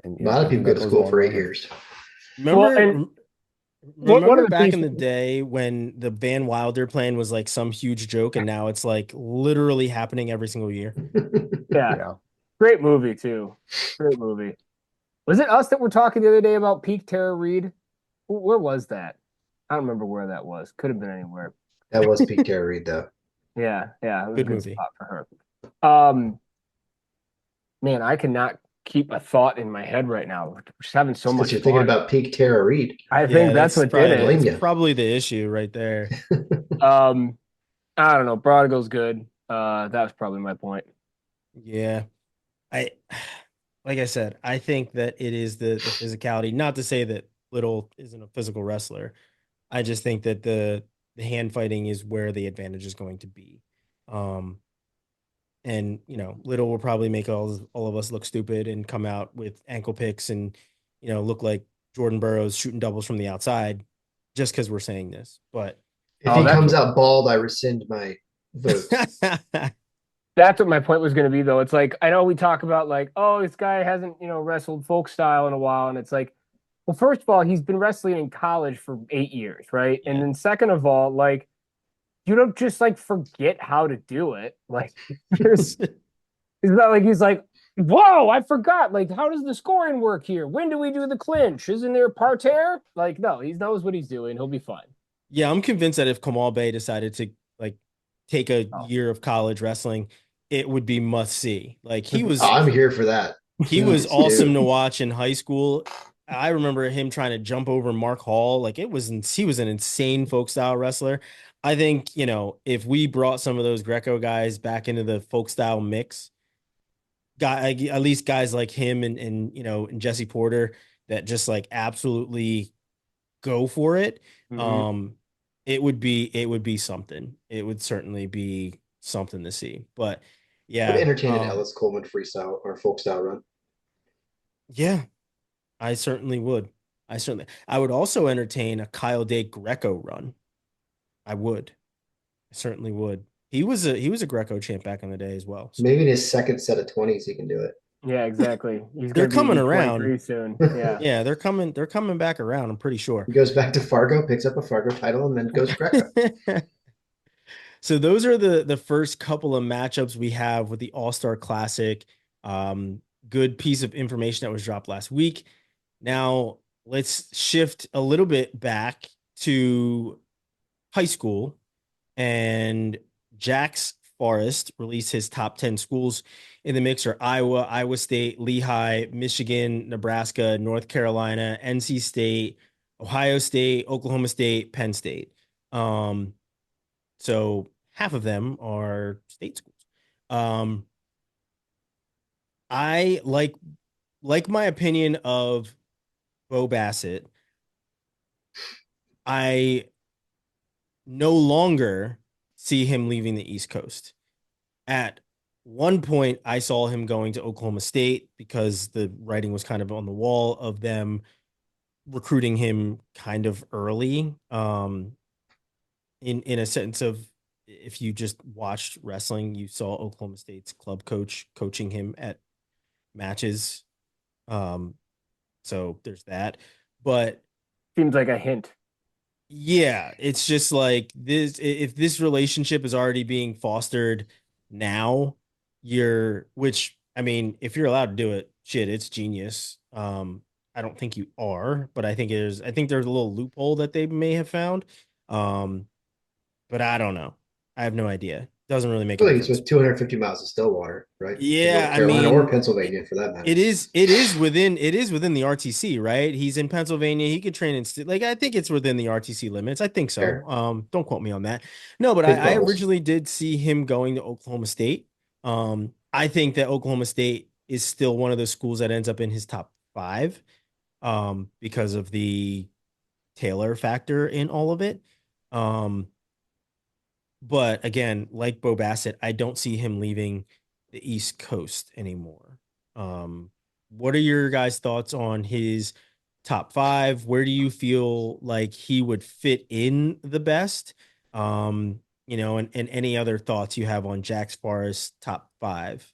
And A lot I of people think go that to goes a school long for way eight here. years. Well, and Remember one remember of the back in pieces. the day when the Van Wilder plan was like some huge joke, and now it's like literally happening every single year. Yeah, Yeah. great movie too. Great movie. Was it us that were talking the other day about peak Tara Reid? Where was that? I don't remember where that was. Could have been anywhere. That was Pete Tara Reid, though. Yeah, it was a Good good movie. spot for her. Man, I cannot keep a thought in my head right now. We're just having so It's because much you're thinking fun. about peak Tara Reid. I Yeah, think that's that's what did I probably it. blame that's you. probably the issue right there. Um, I don't know. Prodigal's good. That was probably my point. Yeah. I like I said, I think that it is the physicality. Not to say that Little isn't a physical wrestler. I just think that the hand fighting is where the advantage is going to be. Um, and Little will probably make all of us look stupid and come out with ankle picks and look like Jordan Burroughs shooting doubles from the outside just because we're saying this. But If Oh, he that's comes out bald, I rescind my vote. that's what my point was going to be, though. It's like I know we talk about like, oh, this guy hasn't wrestled folk style in a while, and it's like, well, first of all, he's been wrestling in college for 8 years, right? And yeah. then second of all, like you don't just like forget how to do it. Like there's it's not like he's like, whoa, I forgot. Like, how does the scoring work here? When do we do the clinch? Isn't there parterre? Like, no, he knows what he's doing. He'll be fine. Yeah, I'm convinced that if Kamal Bay decided to like take a Oh, year of college wrestling, it would be must see. Like I'm here for that. he was Please awesome do. to watch in high school. I remember him trying to jump over Mark Hall. Like he was an insane folk style wrestler. I think, if we brought some of those Greco guys back into the folk style mix, at least guys like him and Jesse Porter that just like absolutely go for it. mhm. Um, it would be something. It would certainly be something to see. But Would yeah, entertain an Ellis Coleman freestyle or folk style run. yeah, I certainly would. I would also entertain a Kyle Day Greco run. I would. I certainly would. He was a Greco champ back in the day as well. So Maybe in his second set of 20s, he can do Yeah, exactly. He's they're gonna coming be around. 23 soon. it. Yeah. Yeah, they're coming back around, I'm pretty sure. He goes back to Fargo, picks up a Fargo title, and then goes Greco. So those are the first couple of matchups we have with the All Star Classic. Good piece of information that was dropped last week. Now let's shift a little bit back to high school, and Jax Forrest released his top 10 schools in the mix are Iowa, Iowa State, Lehigh, Michigan, Nebraska, North Carolina, NC State, Ohio State, Oklahoma State, Penn State. Um, so half of them are state schools. Um, I like my opinion of Bo Bassett. I no longer see him leaving the East Coast. At one point, I saw him going to Oklahoma State because the writing was kind of on the wall of them recruiting him kind of early. In a sense of if you just watched wrestling, you saw Oklahoma State's club coach coaching him at matches. Um, so there's that. But Seems like a hint. yeah, it's just like this. If this relationship is already being fostered now, which I mean, if you're allowed to do it, shit, it's genius. I don't think you are, but I think there's a little loophole that they may have found. Um, but I don't know. I have no idea. Doesn't really make I a feel like it's difference. with 250 miles of Stillwater, right? In Yeah, North I Carolina or mean, Pennsylvania for that matter. it is within the RTC, right? He's in Pennsylvania. He could train in like I think it's within the RTC limits. I think so. Fair. Don't quote me on that. No, but Big I bubbles. originally did see him going to Oklahoma State. I think that Oklahoma State is still one of those schools that ends up in his top five, because of the Taylor factor in all of it. Um, but again, like Bo Bassett, I don't see him leaving the East Coast anymore. Um, what are your guys' thoughts on his top five? Where do you feel like he would fit in the best? And any other thoughts you have on Jax Forest top five?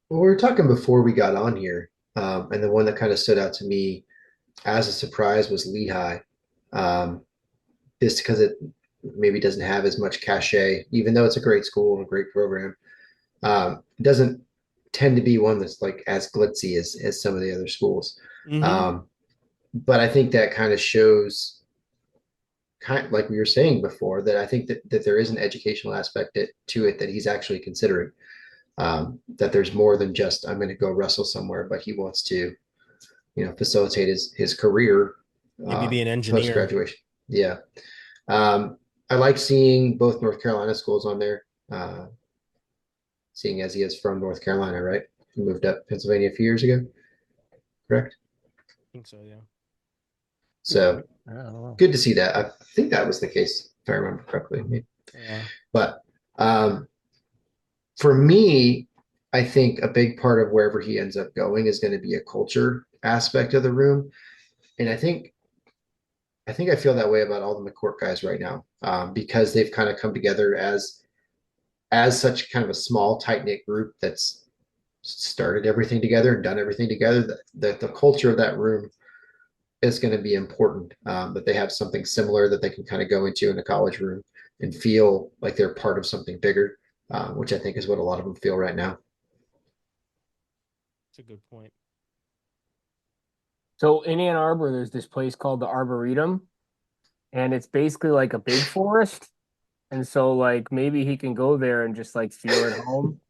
Well, we were talking before we got on here, and the one that kind of stood out to me as a surprise was Lehigh. Um, just because it maybe doesn't have as much cachet, even though it's a great school and a great program. It doesn't tend to be one that's like as glitzy as some of the other schools. Mm-hmm. But I think that kind of shows, kind of like we were saying before, that I think that there is an educational aspect to it that he's actually considering. That there's more than just I'm going to go wrestle somewhere, but he wants to, facilitate his career Maybe be an post engineer. graduation. Yeah. I like seeing both North Carolina schools on there. seeing as he is from North Carolina, right? He moved up Pennsylvania a few years ago, correct? I think so, yeah. So I don't know. good to see that. I think that was the case, if I remember correctly. Yeah. But for me, I think a big part of wherever he ends up going is going to be a culture aspect of the room. And I think I feel that way about all the McCourt guys right now, because they've kind of come together as such kind of a small, tight knit group that's started everything together and done everything together. That the culture of that room is going to be important. That they have something similar that they can kind of go into in the college room and feel like they're part of something bigger, which I think is what a lot of them feel right now. That's a good point. So in Ann Arbor, there's this place called the Arboretum, and it's basically like a big forest. And so like maybe he can go there and just like feel at home.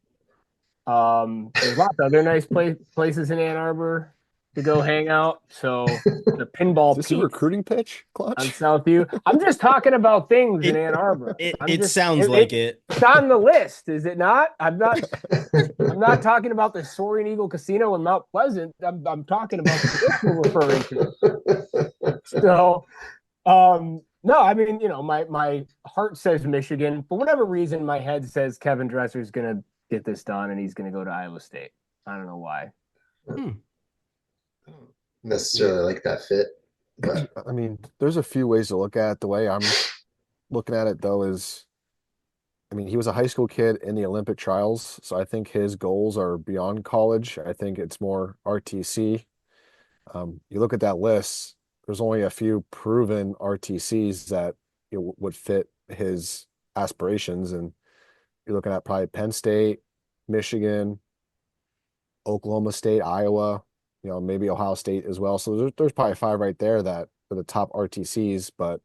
There's lots of other nice places in Ann Arbor to go hang out. So the Is Pinball this a Pete's recruiting pitch, on Clutch? Southview. I'm just talking about things in It Ann Arbor. it sounds like it. It's on the list, is it not? I'm not talking about the Soaring Eagle Casino in Mount Pleasant. I'm talking about the list we're referring to. So no, I mean, my heart says Michigan. For whatever reason, my head says Kevin Dresser's gonna get this done and he's gonna go to Iowa State. I don't know why. Hmm. Necessarily like that fit, but I mean, there's a few ways to look at it. The way I'm looking at it, though, is I mean, he was a high school kid in the Olympic trials, so I think his goals are beyond college. I think it's more RTC. You look at that list, there's only a few proven RTCs that would fit his aspirations, and you're looking at probably Penn State, Michigan, Oklahoma State, Iowa, maybe Ohio State as well. So there's probably five right there that are the top RTCs. But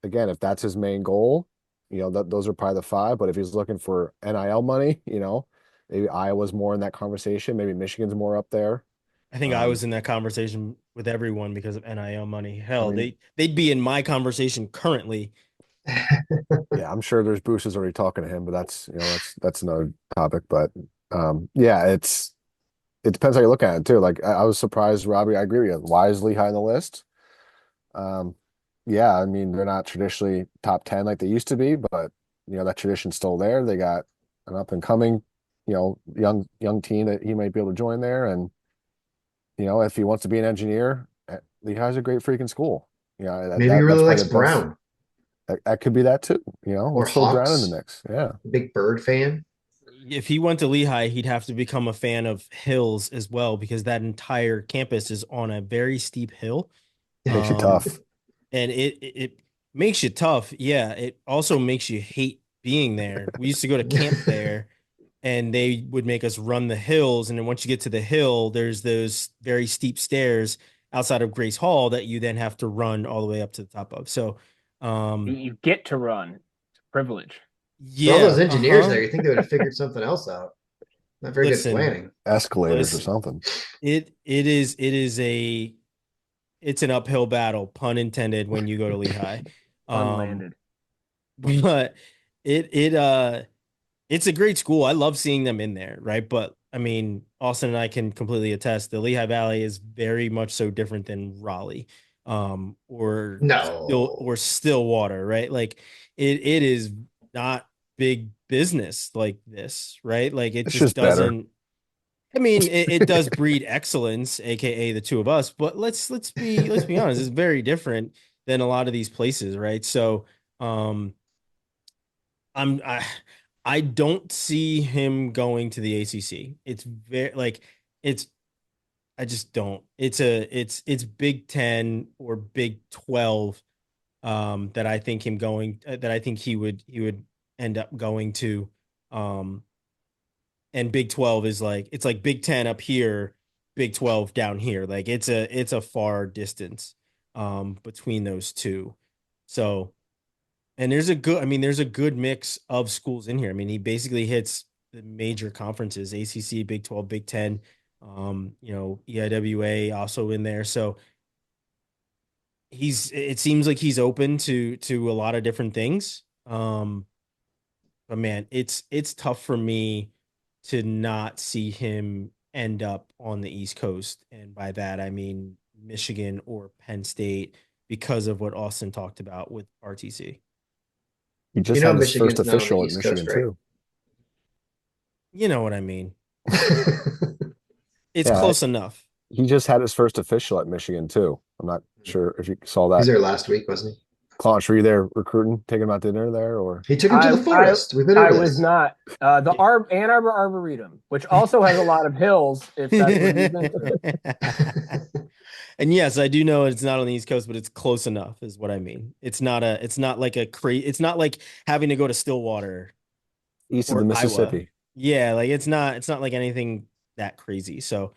again, if that's his main goal, those are probably the five. But if he's looking for NIL money, maybe Iowa's more in that conversation. Maybe Michigan's more up there. I think I Um, was in that conversation with everyone because of NIL money. I Hell, mean, they'd be in my conversation currently. yeah, I'm sure there's boosters already talking to him, but that's another topic. But yeah, it depends how you look at it too. Like I was surprised, Robbie. I agree with you. Why is Lehigh on the list? Um, yeah, I mean they're not traditionally top 10 like they used to be, but that tradition's still there. They got an up and coming, young team that he might be able to join there, and if he wants to be an engineer, Lehigh's a great freaking school. maybe he That's really likes probably the best. Brown That could be that too. or Let's throw Brown in the Hawks. mix. Yeah, Big Bird fan. If he went to Lehigh, he'd have to become a fan of hills as well because that entire campus is on a very steep hill. makes you Um, tough. and it makes you tough. Yeah, it also makes you hate being there. We used to go to camp there and they would make us run the hills. And then once you get to the hill, there's those very steep stairs outside of Grace Hall that you then have to run all the way up to the top of. So, You get to run. It's a privilege. For all those yeah, engineers there, you think they would have figured something else out. Not very good Listen, planning. Escalators or listen, something. it's an uphill battle, pun intended, when you go to Lehigh. Um, Unlanded. but it's a great school. I love seeing them in there, right? But I mean, Austin and I can completely attest the Lehigh Valley is very much so different than Raleigh, No. or Stillwater, right? Like it is not big business like this, right? Like it It's just just better. doesn't. I mean, it does breed excellence, aka the two of us, but let's be honest, it's very different than a lot of these places, right? So um I'm I don't see him going to the ACC. It's very like it's I just don't. It's Big 10 or Big 12 that I think him going that I think he would end up going to and Big 12 is like it's like Big 10 up here, Big 12 down here. Like it's a far distance between those two. So and there's a good mix of schools in here. I mean, he basically hits the major conferences, ACC, Big 12, Big 10, EIWA also in there. So it seems like he's open to a lot of different things. But man, it's tough for me to not see him end up on the East Coast. And by that, I mean Michigan or Penn State because of what Austin talked about with RTC. He just had his first Michigan's not on the official at East Coast, Michigan right? too. You know what I mean? It's Yeah, close enough. he just had his first official at Michigan too. I'm not sure if you saw He was that. there last week, wasn't he? Clonch, were you there recruiting, taking him out to dinner there, or He took him to the forest. We've been I over was this. not. The Ann Arbor Arboretum, which also has a lot of hills, if that's what you've been. And yes, I do know it's not on the East Coast, but it's close enough, is what I mean. It's not like it's not like having to go to Stillwater east of the or Iowa. Mississippi? Yeah, like it's not like anything that crazy. So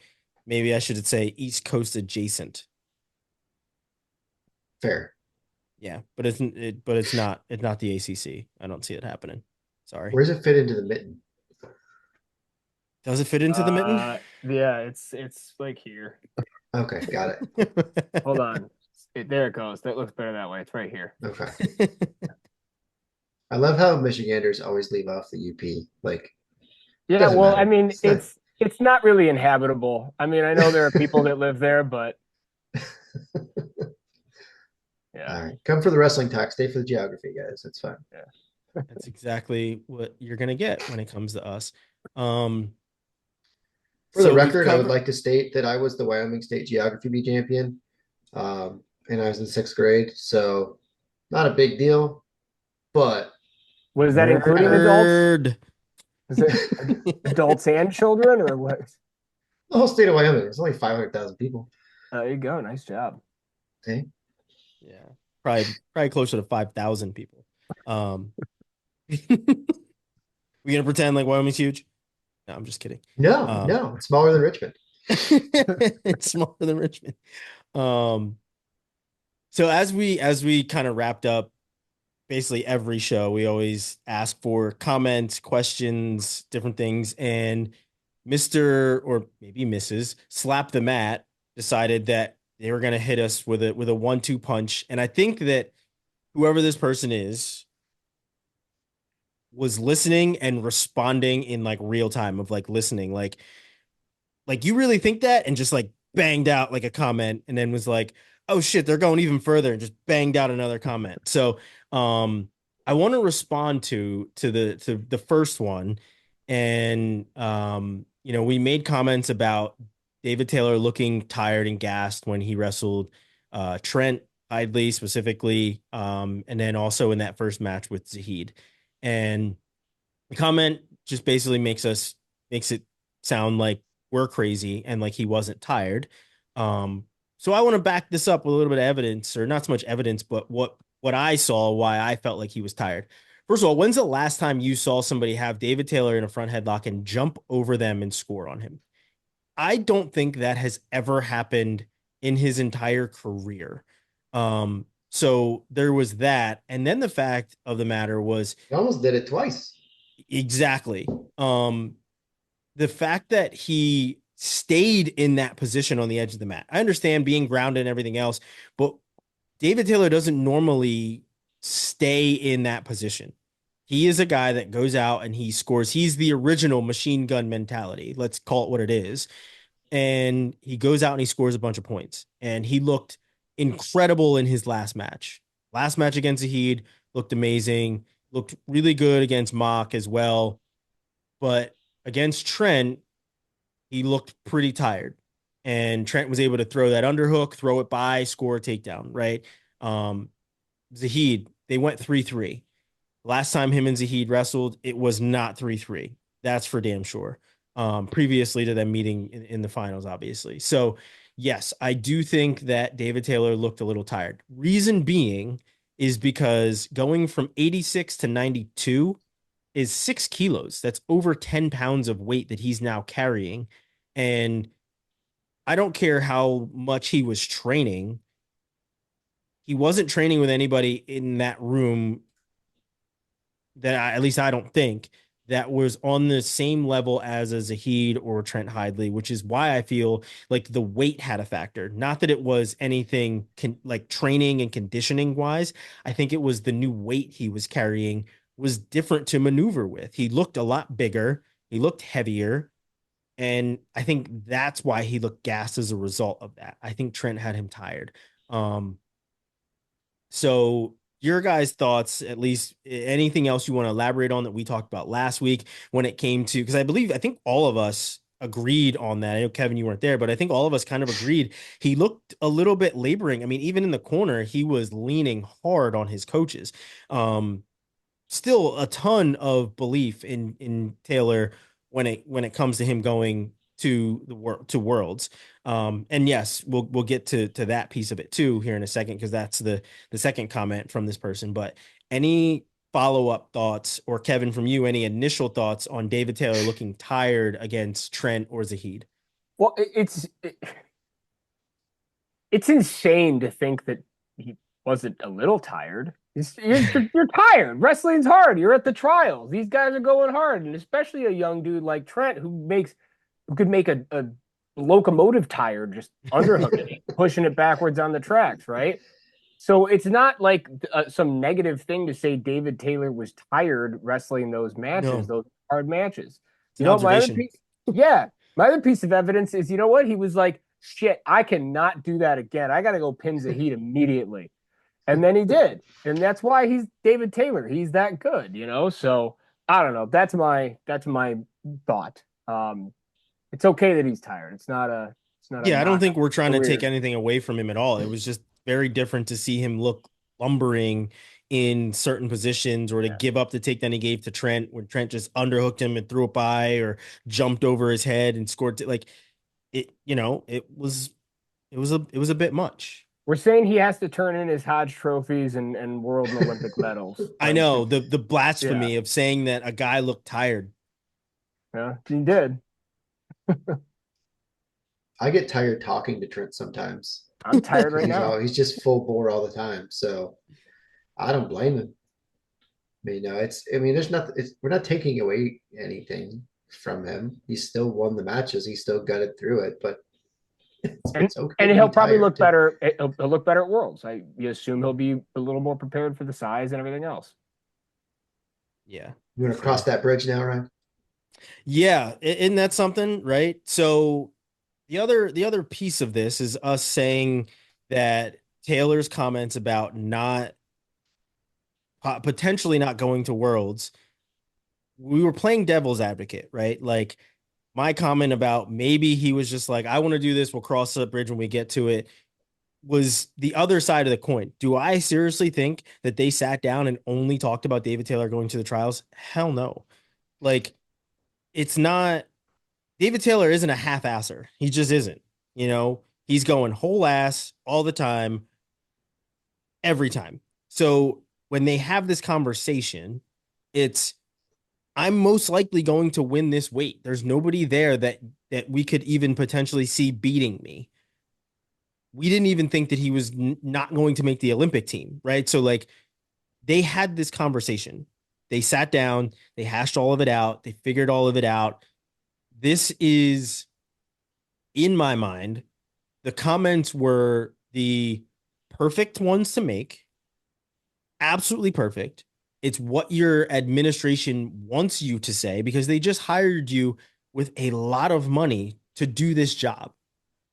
maybe I should say East Coast adjacent. Fair. Yeah, but it's not the ACC. I don't see it happening. Sorry. Where does it fit into the mitten? Does it fit into the mitten? Yeah, it's like here. Okay, got it. Hold on. There it goes. That looks better that way. It's right here. Okay. I love how Michiganders always leave off the UP. Like, Yeah, doesn't well, matter. I mean, Not- it's not really inhabitable. I mean, I know there are people that live there, but yeah. All right. Come for the wrestling talk. Stay for the geography, guys. That's fine. Yeah. That's exactly what you're gonna get when it comes to us. Um, For the so we've record, I would covered- like to state that I was the Wyoming State Geography Bee champion, and I was in 6th grade, so not a big deal. But Was that including adults? Nerd. Is it adults and children, or what? the whole state of Wyoming, there's only 500,000 people. There you go. Nice job. Okay. Yeah, probably closer to 5,000 people. We gonna pretend like Wyoming's huge? No, I'm just kidding. No, it's smaller than Richmond. It's smaller than Richmond. So as we kind of wrapped up basically every show, we always ask for comments, questions, different things, and Mr. or maybe Mrs. Slap the Mat decided that they were going to hit us with a 1-2 punch, and I think that whoever this person is was listening and responding in like real time of like listening like you really think that, and just like banged out like a comment, and then was like, oh shit, they're going even further, and just banged out another comment. So I want to respond to the first one. And we made comments about David Taylor looking tired and gassed when he wrestled Trent Idley specifically, and then also in that first match with Zahid. And the comment just basically makes it sound like we're crazy and like he wasn't tired. So I want to back this up with a little bit of evidence, or not so much evidence, but what I saw, why I felt like he was tired. First of all, when's the last time you saw somebody have David Taylor in a front headlock and jump over them and score on him? I don't think that has ever happened in his entire career. So there was that. And then the fact of the matter was He almost did it twice. exactly. The fact that he stayed in that position on the edge of the mat. I understand being grounded and everything else, but David Taylor doesn't normally stay in that position. He is a guy that goes out and he scores. He's the original machine gun mentality. Let's call it what it is. And he goes out and he scores a bunch of points. And he looked incredible in his last match. Last match against Zahid looked amazing. Looked really good against Mock as well. But against Trent, he looked pretty tired. And Trent was able to throw that underhook, throw it by, score a takedown, right? Zahid, they went 3-3. Last time him and Zahid wrestled, it was not 3-3. That's for damn sure. Previously to them meeting in the finals, obviously. So, yes, I do think that David Taylor looked a little tired. Reason being is because going from 86 to 92 is 6 kilos. That's over 10 pounds of weight that he's now carrying. And I don't care how much he was training. He wasn't training with anybody in that room at least I don't think, that was on the same level as a Zahid or Trent Hidley, which is why I feel like the weight had a factor. Not that it was anything like training and conditioning wise. I think it was the new weight he was carrying was different to maneuver with. He looked a lot bigger. He looked heavier. And I think that's why he looked gassed as a result of that. I think Trent had him tired. Um, so your guys' thoughts, at least anything else you want to elaborate on that we talked about last week when it came to, because I think all of us agreed on that. I know Kevin, you weren't there, but I think all of us kind of agreed. He looked a little bit laboring. I mean, even in the corner, he was leaning hard on his coaches. Um, Still a ton of belief in Taylor when it comes to him going to the world to Worlds. And yes, we'll get to that piece of it too here in a second, because that's the second comment from this person. But any follow-up thoughts, or Kevin, from you, any initial thoughts on David Taylor looking tired against Trent or Zahid? Well, it's insane to think that he wasn't a little tired. You're tired. Wrestling's hard. You're at the trials. These guys are going hard, and especially a young dude like Trent who could make a locomotive tired just underhooking, pushing it backwards on the tracks, right? So it's not like some negative thing to say David Taylor was tired wrestling those matches, No, those hard matches. it's You an know, my other observation. piece, yeah, my other piece of evidence is, you know what? He was like, shit, I cannot do that again. I got to go pin Zahid immediately. And then he did. And that's why he's David Taylor. He's that good, you know? So I don't know. That's my thought. It's okay that he's tired. It's not a Yeah, I don't knock on think we're trying to his take career. anything away from him at all. It was just very different to see him look lumbering in certain positions, or to Yeah. give up the takedown he gave to Trent when Trent just underhooked him and threw it by, or jumped over his head and scored like it, it was a bit much. We're saying he has to turn in his Hodge trophies and world and Olympic medals. I Like, know the yeah, blasphemy of saying that a guy looked tired. yeah, he did. I get tired talking to Trent sometimes I'm tired because right now. he's just full bore all the time. So I don't blame him. I mean, there's nothing. We're not taking away anything from him. He still won the matches. He still gutted through it, but And it's okay and to he'll be probably tired look too. better. He'll look better at Worlds. You assume he'll be a little more prepared for the size and everything else. Yeah, You for want to cross sure. that bridge now, Ryan? Yeah, isn't that something, right? So the other piece of this is us saying that Taylor's comments about not potentially not going to Worlds, we were playing devil's advocate, right? Like my comment about maybe he was just like, I want to do this, we'll cross the bridge when we get to it, was the other side of the coin. Do I seriously think that they sat down and only talked about David Taylor going to the trials? Hell no. Like, it's not, David Taylor isn't a half-asser. He just isn't. He's going whole ass all the time, every time. So when they have this conversation, it's, I'm most likely going to win this weight. There's nobody there that we could even potentially see beating me. We didn't even think that he was not going to make the Olympic team, right? So like they had this conversation. They sat down, they hashed all of it out, they figured all of it out. This is, in my mind, the comments were the perfect ones to make, absolutely perfect. It's what your administration wants you to say, because they just hired you with a lot of money to do this job,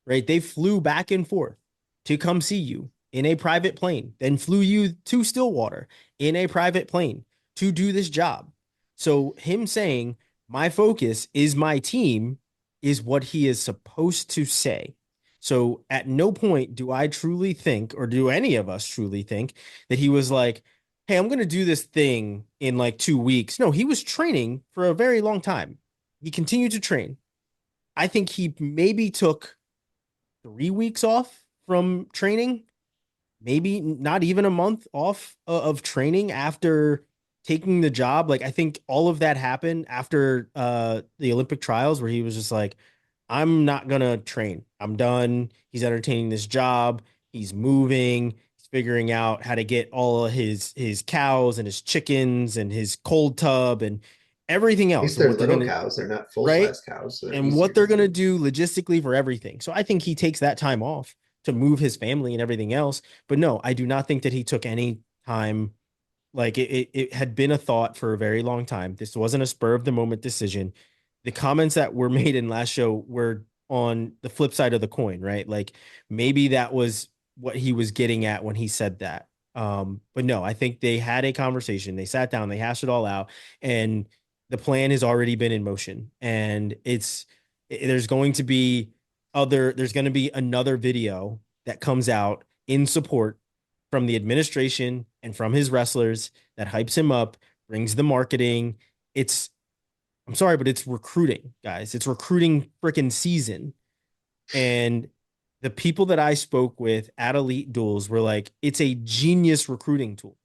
right? They flew back and forth to come see you in a private plane, then flew you to Stillwater in a private plane to do this job. So him saying, my focus is my team, is what he is supposed to say. So at no point do I truly think, or do any of us truly think, that he was like, hey, I'm going to do this thing in like 2 weeks. No, he was training for a very long time. He continued to train. I think he maybe took 3 weeks off from training, maybe not even a month off of training after taking the job. Like I think all of that happened after the Olympic trials, where he was just like, I'm not gonna train. I'm done. He's entertaining this job. He's moving. He's figuring out how to get all of his cows and his chickens and his cold tub and everything At least else, and they're what they're little gonna, cows. They're not full right, size cows, so they're and easier what to they're gonna move. do logistically for everything. So I think he takes that time off to move his family and everything else. But no, I do not think that he took any time. Like it had been a thought for a very long time. This wasn't a spur of the moment decision. the comments that were made in last show were on the flip side of the coin, right? Like maybe that was what he was getting at when he said that. But no, I think they had a conversation. They sat down, they hashed it all out, and the plan has already been in motion. And there's going to be there's going to be another video that comes out in support from the administration and from his wrestlers that hypes him up, brings the marketing. I'm sorry, but it's recruiting, guys. It's recruiting freaking season. And the people that I spoke with at Elite Duels were like, it's a genius recruiting tool.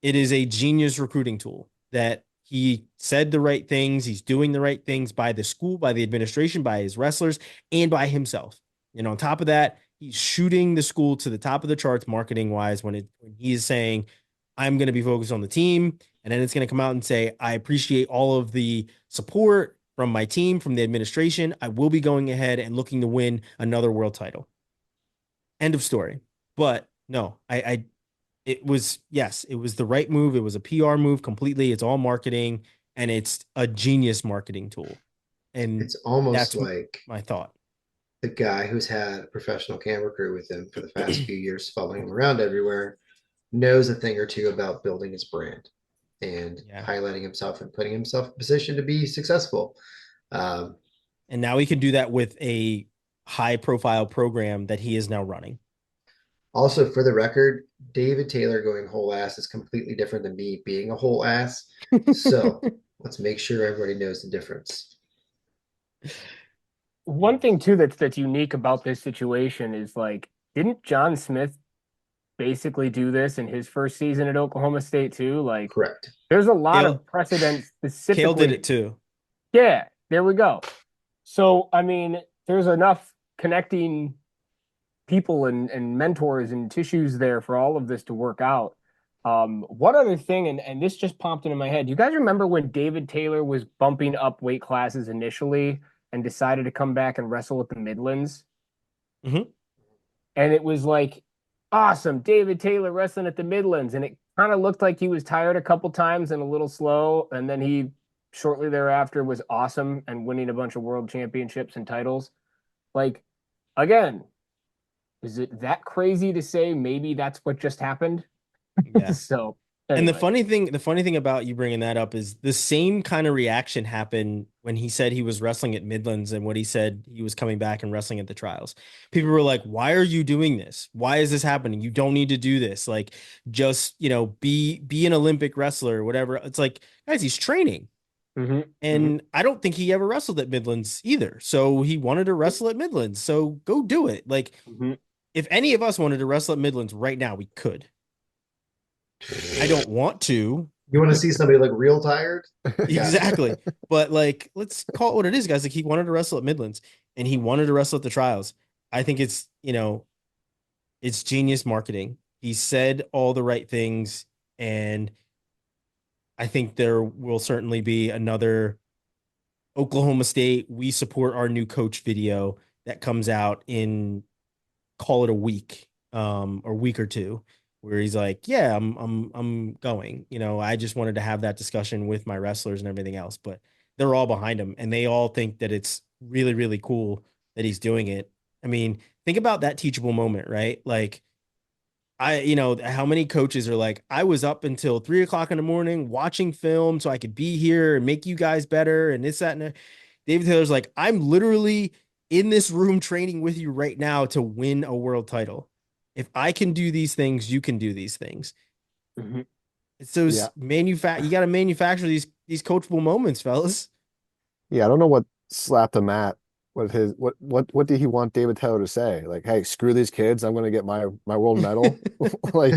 It is a genius recruiting tool that he said the right things. He's doing the right things by the school, by the administration, by his wrestlers, and by himself. And on top of that, he's shooting the school to the top of the charts marketing wise when he is saying, I'm going to be focused on the team. And then it's going to come out and say, I appreciate all of the support from my team, from the administration. I will be going ahead and looking to win another world title. End of story. But no, it was the right move. It was a PR move completely. It's all marketing, and it's a genius marketing tool. And it's almost that's like my thought. The guy who's had a professional camera crew with him for the past few years, following him around everywhere, knows a thing or two about building his brand and highlighting himself and putting himself in a position to be successful. And now he can do that with a high profile program that he is now running. Also, for the record, David Taylor going whole ass is completely different than me being a whole ass. So let's make sure everybody knows the difference. One thing too that's unique about this situation is like, didn't John Smith basically do this in his first season at Oklahoma State too? Like, correct. There's a lot of precedent specifically. Kale did it too. Yeah, there we go. So, I mean, there's enough connecting people and mentors and tissues there for all of this to work out. One other thing, and this just popped into my head. You guys remember when David Taylor was bumping up weight classes initially and decided to come back and wrestle at the Midlands? Mm-hmm. And it was like, awesome, David Taylor wrestling at the Midlands. And it kind of looked like he was tired a couple times and a little slow. And then he shortly thereafter was awesome and winning a bunch of world championships and titles. Like, again, is it that crazy to say maybe that's what just happened? Yeah. So, anyway. And the funny thing about you bringing that up is the same kind of reaction happened when he said he was wrestling at Midlands and what he said he was coming back and wrestling at the trials. People were like, why are you doing this? Why is this happening? You don't need to do this. Like, just, be an Olympic wrestler or whatever. It's like, guys, he's training. Mm-hmm. And I don't think he ever wrestled at Midlands either. So he wanted to wrestle at Midlands. So go do it. Like, if any of us wanted to wrestle at Midlands right now, we could. I don't want to. You want to see somebody look real tired? Exactly. But like, let's call it what it is, guys. Like, he wanted to wrestle at Midlands and he wanted to wrestle at the trials. I think it's, it's genius marketing. He said all the right things. And I think there will certainly be another Oklahoma State, we support our new coach video that comes out in, call it a week, or week or two, where he's like, yeah, I'm going, I just wanted to have that discussion with my wrestlers and everything else, but they're all behind him and they all think that it's really, really cool that he's doing it. I mean, think about that teachable moment, right? Like, how many coaches are like, I was up until 3:00 in the morning watching film so I could be here and make you guys better and this, that, and that. David Taylor's like, I'm literally in this room training with you right now to win a world title. If I can do these things, you can do these things. Mm-hmm. It's those you got to manufacture these coachable moments, fellas. Yeah, I don't know what slapped him at. What did he want David Taylor to say? Like, hey, screw these kids, I'm gonna get my world medal. Like,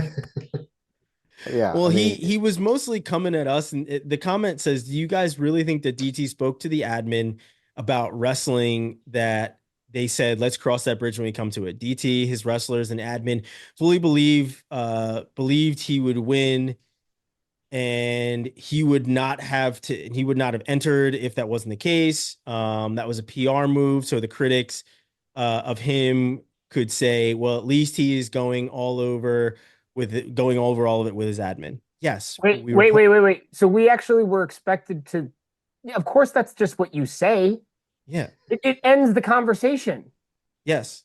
yeah. Well, he was mostly coming at us, and the comment says, do you guys really think that DT spoke to the admin about wrestling, that they said, let's cross that bridge when we come to it? DT, his wrestlers, and admin fully believed he would win, and he would not have entered if that wasn't the case. That was a PR move, so the critics of him could say, well, at least he is going over all of it with his admin. Yes. Wait. So we actually were expected to Yeah, of course, that's just what you say. Yeah. It ends the conversation. Yes.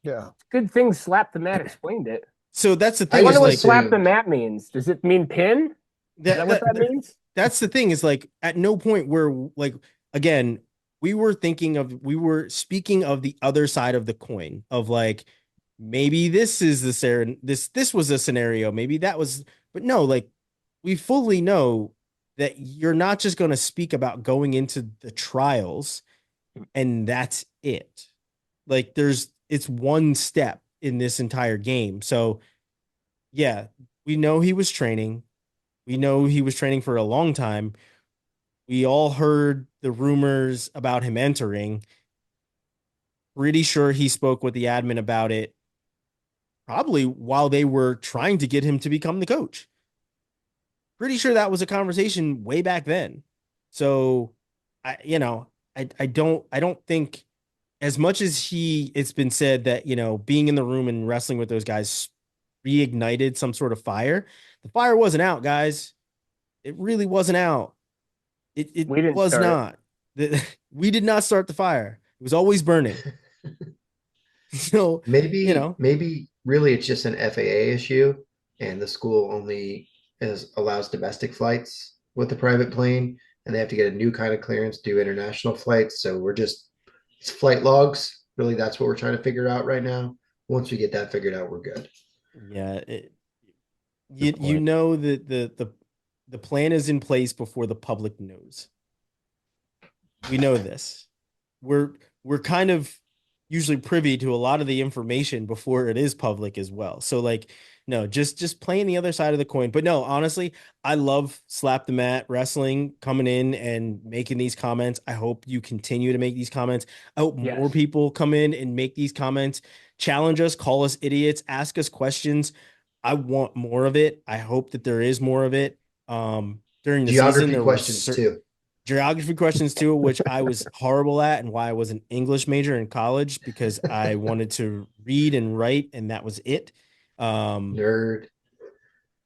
Yeah. Good thing slap the mat explained it. So that's the I I thing just is wonder what like slap the assumed. mat means. Does it mean pin? Is that what that means? that's the thing is like at no point where like again we were speaking of the other side of the coin of like maybe this is this was a scenario, maybe that was, but no, like we fully know that you're not just going to speak about going into the trials and that's it. Like it's one step in this entire game. So yeah, we know he was training. We know he was training for a long time. We all heard the rumors about him entering. Pretty sure he spoke with the admin about it probably while they were trying to get him to become the coach. Pretty sure that was a conversation way back then. So I don't think as much as it's been said that, being in the room and wrestling with those guys reignited some sort of fire. The fire wasn't out, guys. It really wasn't out. It We didn't was start it. not. We did not start the fire. It was always burning. So, Maybe really it's just an FAA issue, and the school only allows domestic flights with the private plane, and they have to get a new kind of clearance to do international flights. So it's flight logs. Really, that's what we're trying to figure out right now. Once we get that figured out, we're good. yeah, you Good you point. know that the plan is in place before the public knows. We know this. We're kind of usually privy to a lot of the information before it is public as well. So like no, just playing the other side of the coin. But no, honestly, I love slap the mat wrestling coming in and making these comments. I hope you continue to make these comments. I hope more Yes. people come in and make these comments, challenge us, call us idiots, ask us questions. I want more of it. I hope that there is more of it. During the season, Geography there were questions certain too. geography questions too, which I was horrible at, and why I was an English major in college because I wanted to read and write, and that was it. Um, Nerd.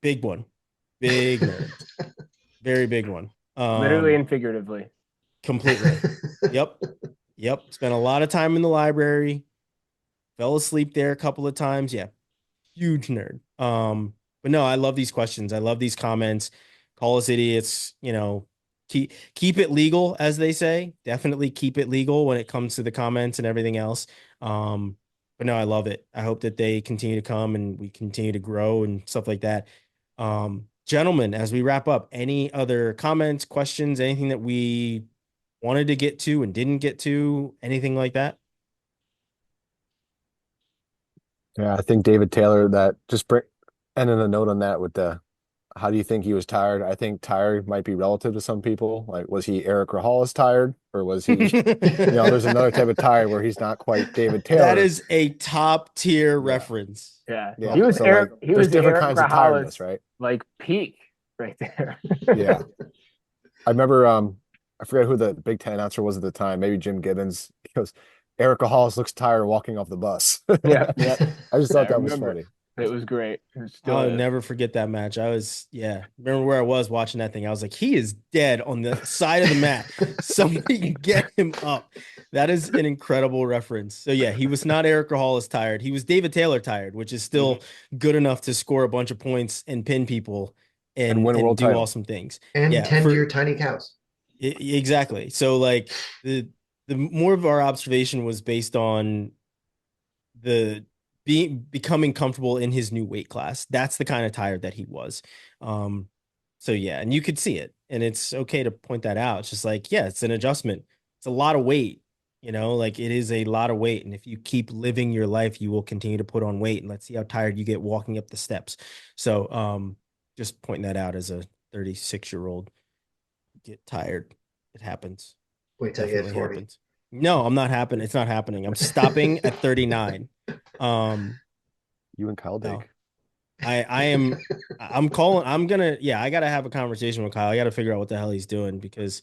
big one, big nerd, very big one. Literally and figuratively. Completely. Yep, yep. Spent a lot of time in the library. Fell asleep there a couple of times. Yeah, huge nerd. But no, I love these questions. I love these comments. Call us idiots. Keep it legal, as they say. Definitely keep it legal when it comes to the comments and everything else. But no, I love it. I hope that they continue to come and we continue to grow and stuff like that. Gentlemen, as we wrap up, any other comments, questions, anything that we wanted to get to and didn't get to, anything like that? Yeah, I think David Taylor that just bring ending a note on that with the how do you think he was tired? I think tired might be relative to some people. Like, was he Eric Rahalas tired, or was he, there's another type of tired where he's not quite David That Taylor. is a top tier Yeah. reference. Yeah. Yeah. He was So Eric. like He there's was different Eric kinds of tiredness, Rahala's right? like peak right there. Yeah. I remember I forget who the Big Ten announcer was at the time, maybe Jim Gibbons. He goes, Erica Halls looks tired walking off the bus. Yeah. Yeah. I just I thought that was remember. funny. It was great. It still I'll is. never forget that match. Remember where I was watching that thing. I was like, he is dead on the side of the mat. Somebody get him up. That is an incredible reference. So yeah, he was not Eric Hall tired. He was David Taylor tired, which is still good enough to score a bunch of points and pin people And and win a world do title. awesome things. And Yeah, 10-year tiny cows. exactly. So like the more of our observation was based on the becoming comfortable in his new weight class. That's the kind of tired that he was. So yeah, and you could see it, and it's okay to point that out. It's just like, yeah, it's an adjustment. It's a lot of weight, like it is a lot of weight. And if you keep living your life, you will continue to put on weight. And let's see how tired you get walking up the steps. So just pointing that out as a 36-year-old, get tired. It happens. Wait till you get Definitely 40. happens. No, I'm not happening. It's not happening. I'm stopping at 39. You and Kyle No, Dake. I'm calling. I gotta have a conversation with Kyle. I gotta figure out what the hell he's doing because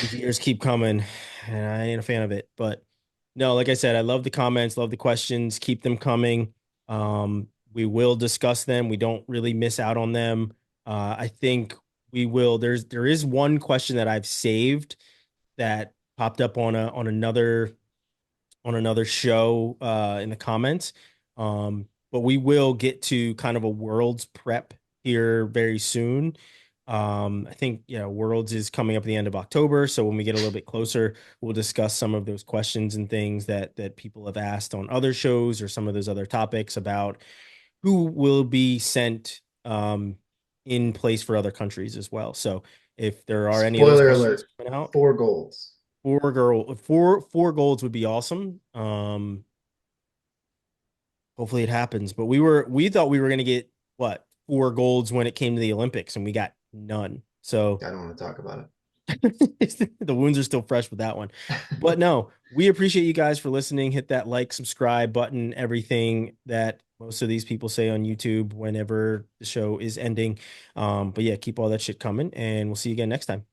these years keep coming and I ain't a fan of it. But no, like I said, I love the comments, love the questions, keep them coming. We will discuss them. We don't really miss out on them. I think we will. There is one question that I've saved that popped up on another show in the comments. But we will get to kind of a world's prep here very soon. I think Worlds is coming up at the end of October, so when we get a little bit closer, we'll discuss some of those questions and things that people have asked on other shows or some of those other topics about who will be sent in place for other countries as well. So if there are any of those Spoiler questions alert, coming out, 4 golds. four golds would be awesome. Hopefully it happens. But we thought we were gonna get what 4 golds when it came to the Olympics, and we got none. So I don't want to talk about it. the wounds are still fresh with that one. But no, we appreciate you guys for listening. Hit that like, subscribe button, everything that most of these people say on YouTube whenever the show is ending. But yeah, keep all that shit coming, and we'll see you again next time.